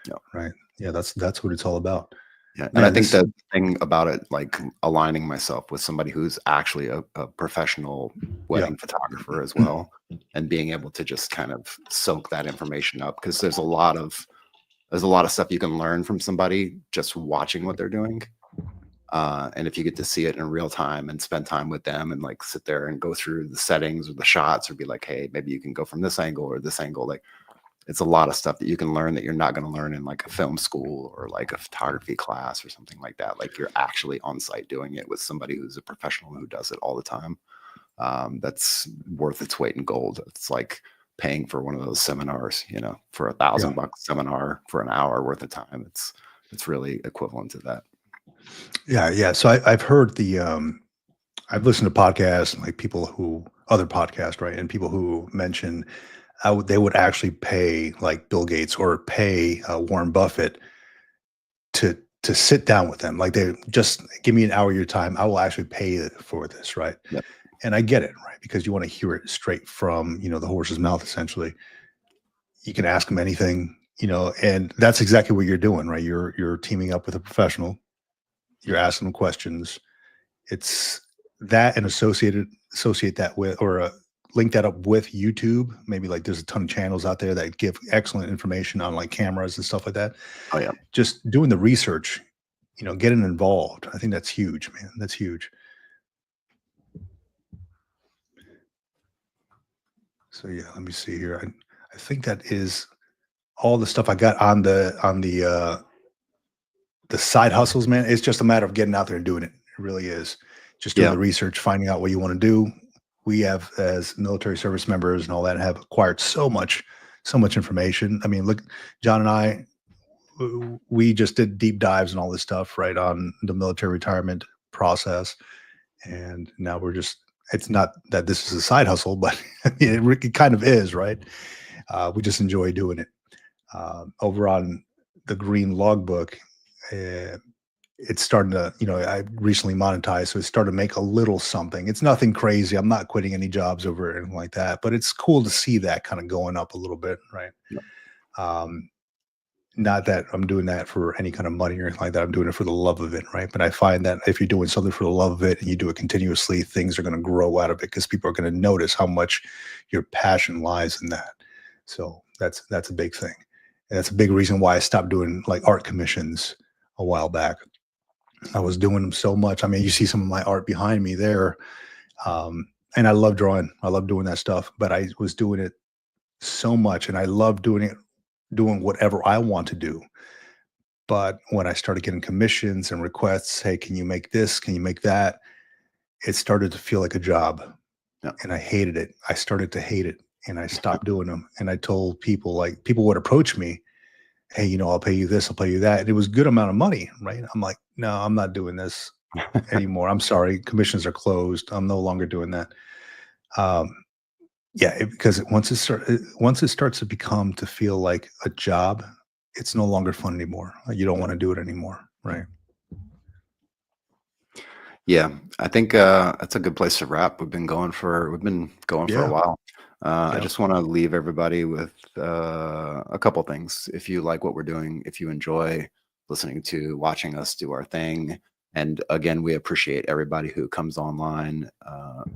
Yeah. Right. Yeah. That's what it's all about. Yeah. And I think the thing about it, like aligning myself with somebody who's actually a professional wedding photographer as well, and being able to just kind of soak that information up, because there's a lot of stuff you can learn from somebody just watching what they're doing. And if you get to see it in real time and spend time with them and like sit there and go through the settings or the shots, or be like, hey, maybe you can go from this angle or this angle. Like, it's a lot of stuff that you can learn that you're not going to learn in like a film school or like a photography class or something like that. Like, you're actually on site doing it with somebody who's a professional who does it all the time. That's worth its weight in gold. It's like paying for one of those seminars, for $1,000 seminar for an hour worth of time. It's really equivalent to that. Yeah. Yeah. So I've heard I've listened to podcasts, like other podcasts, right? And people who mention they would actually pay like Bill Gates or pay Warren Buffett to sit down with them. Like, they just give me an hour of your time. I will actually pay for this. Right. Yep. And I get it, right? Because you want to hear it straight from, the horse's mouth, essentially. You can ask them anything, and that's exactly what you're doing, right? You're teaming up with a professional. You're asking them questions. It's that, and associate that with, or link that up with YouTube. Maybe like there's a ton of channels out there that give excellent information on like cameras and stuff like that. Oh yeah. Just doing the research, getting involved. I think that's huge, man. That's huge. So yeah, let me see here. I think that is all the stuff I got on the side hustles, man. It's just a matter of getting out there and doing it. It really is. Just doing the research, finding out what you want to do. We have, as military service members and all that, have acquired so much information. I mean, look, John and I, we just did deep dives and all this stuff, right, on the military retirement process. And now it's not that this is a side hustle, but it kind of is, right? We just enjoy doing it. Over on the green logbook, it's starting to, I recently monetized, so it's starting to make a little something. It's nothing crazy. I'm not quitting any jobs over it or anything like that, but it's cool to see that kind of going up a little bit, right? Yep. Not that I'm doing that for any kind of money or anything like that. I'm doing it for the love of it, right? But I find that if you're doing something for the love of it and you do it continuously, things are going to grow out of it, because people are going to notice how much your passion lies in that. So that's a big thing. And that's a big reason why I stopped doing like art commissions a while back. I was doing them so much. I mean, you see some of my art behind me there. And I love drawing. I love doing that stuff, but I was doing it so much, and I love doing whatever I want to do. But when I started getting commissions and requests, hey, can you make this? Can you make that? It started to feel like a job. Yeah. And I hated it. I started to hate it, and I stopped doing them. And I told people, like, people would approach me, hey, I'll pay you this, I'll pay you that. And it was a good amount of money, right? I'm like, no, I'm not doing this anymore. I'm sorry. Commissions are closed. I'm no longer doing that. Because once it starts to become to feel like a job, it's no longer fun anymore. You don't want to do it anymore, right? Yeah, I think that's a good place to wrap. We've been going for a Yeah. while. I Yeah. just want to leave everybody with a couple things. If you like what we're doing, if you enjoy listening to watching us do our thing, and again, we appreciate everybody who comes online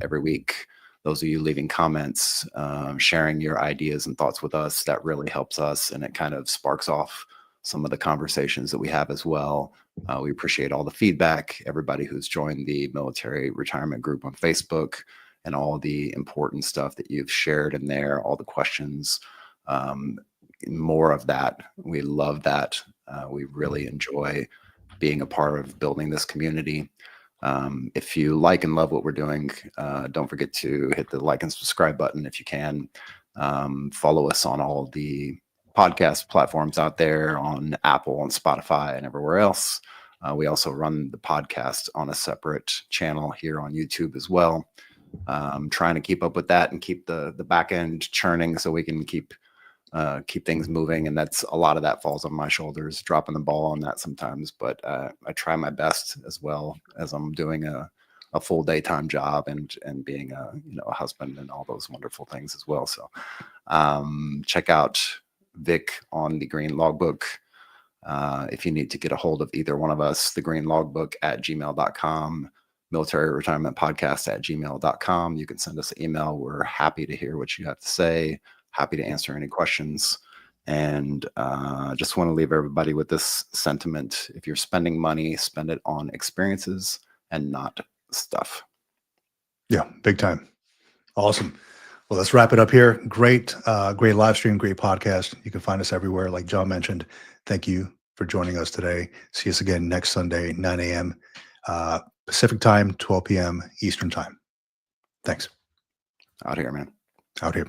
every week. Those of you leaving comments, sharing your ideas and thoughts with us, that really helps us, and it kind of sparks off some of the conversations that we have as well. We appreciate all the feedback, everybody who's joined the military retirement group on Facebook, and all the important stuff that you've shared in there, all the questions. Um, More of that. We love that. We really enjoy being a part of building this community. If you like and love what we're doing, don't forget to hit the like and subscribe button if you can. Follow us on all the podcast platforms out there, on Apple and Spotify and everywhere else. We also run the podcast on a separate channel here on YouTube as well. Trying to keep up with that and keep the back end churning so we can keep things moving. And that's a lot of that falls on my shoulders, dropping the ball on that sometimes. But I try my best as well, as I'm doing a full daytime job and being a husband and all those wonderful things as well. So check out Vic on the Green Logbook. If you need to get a hold of either one of us, the Green Logbook at gmail.com, military retirement podcast at gmail.com. You can send us an email. We're happy to hear what you have to say, happy to answer any questions. And just want to leave everybody with this sentiment. If you're spending money, spend it on experiences and not stuff. Yeah. Big time. Awesome. Well, let's wrap it up here. Great live stream, great podcast. You can find us everywhere, like John mentioned. Thank you for joining us today. See us again next Sunday, 9 a.m. Pacific time, 12 p.m. Eastern time. Thanks. Out here, man. Out here.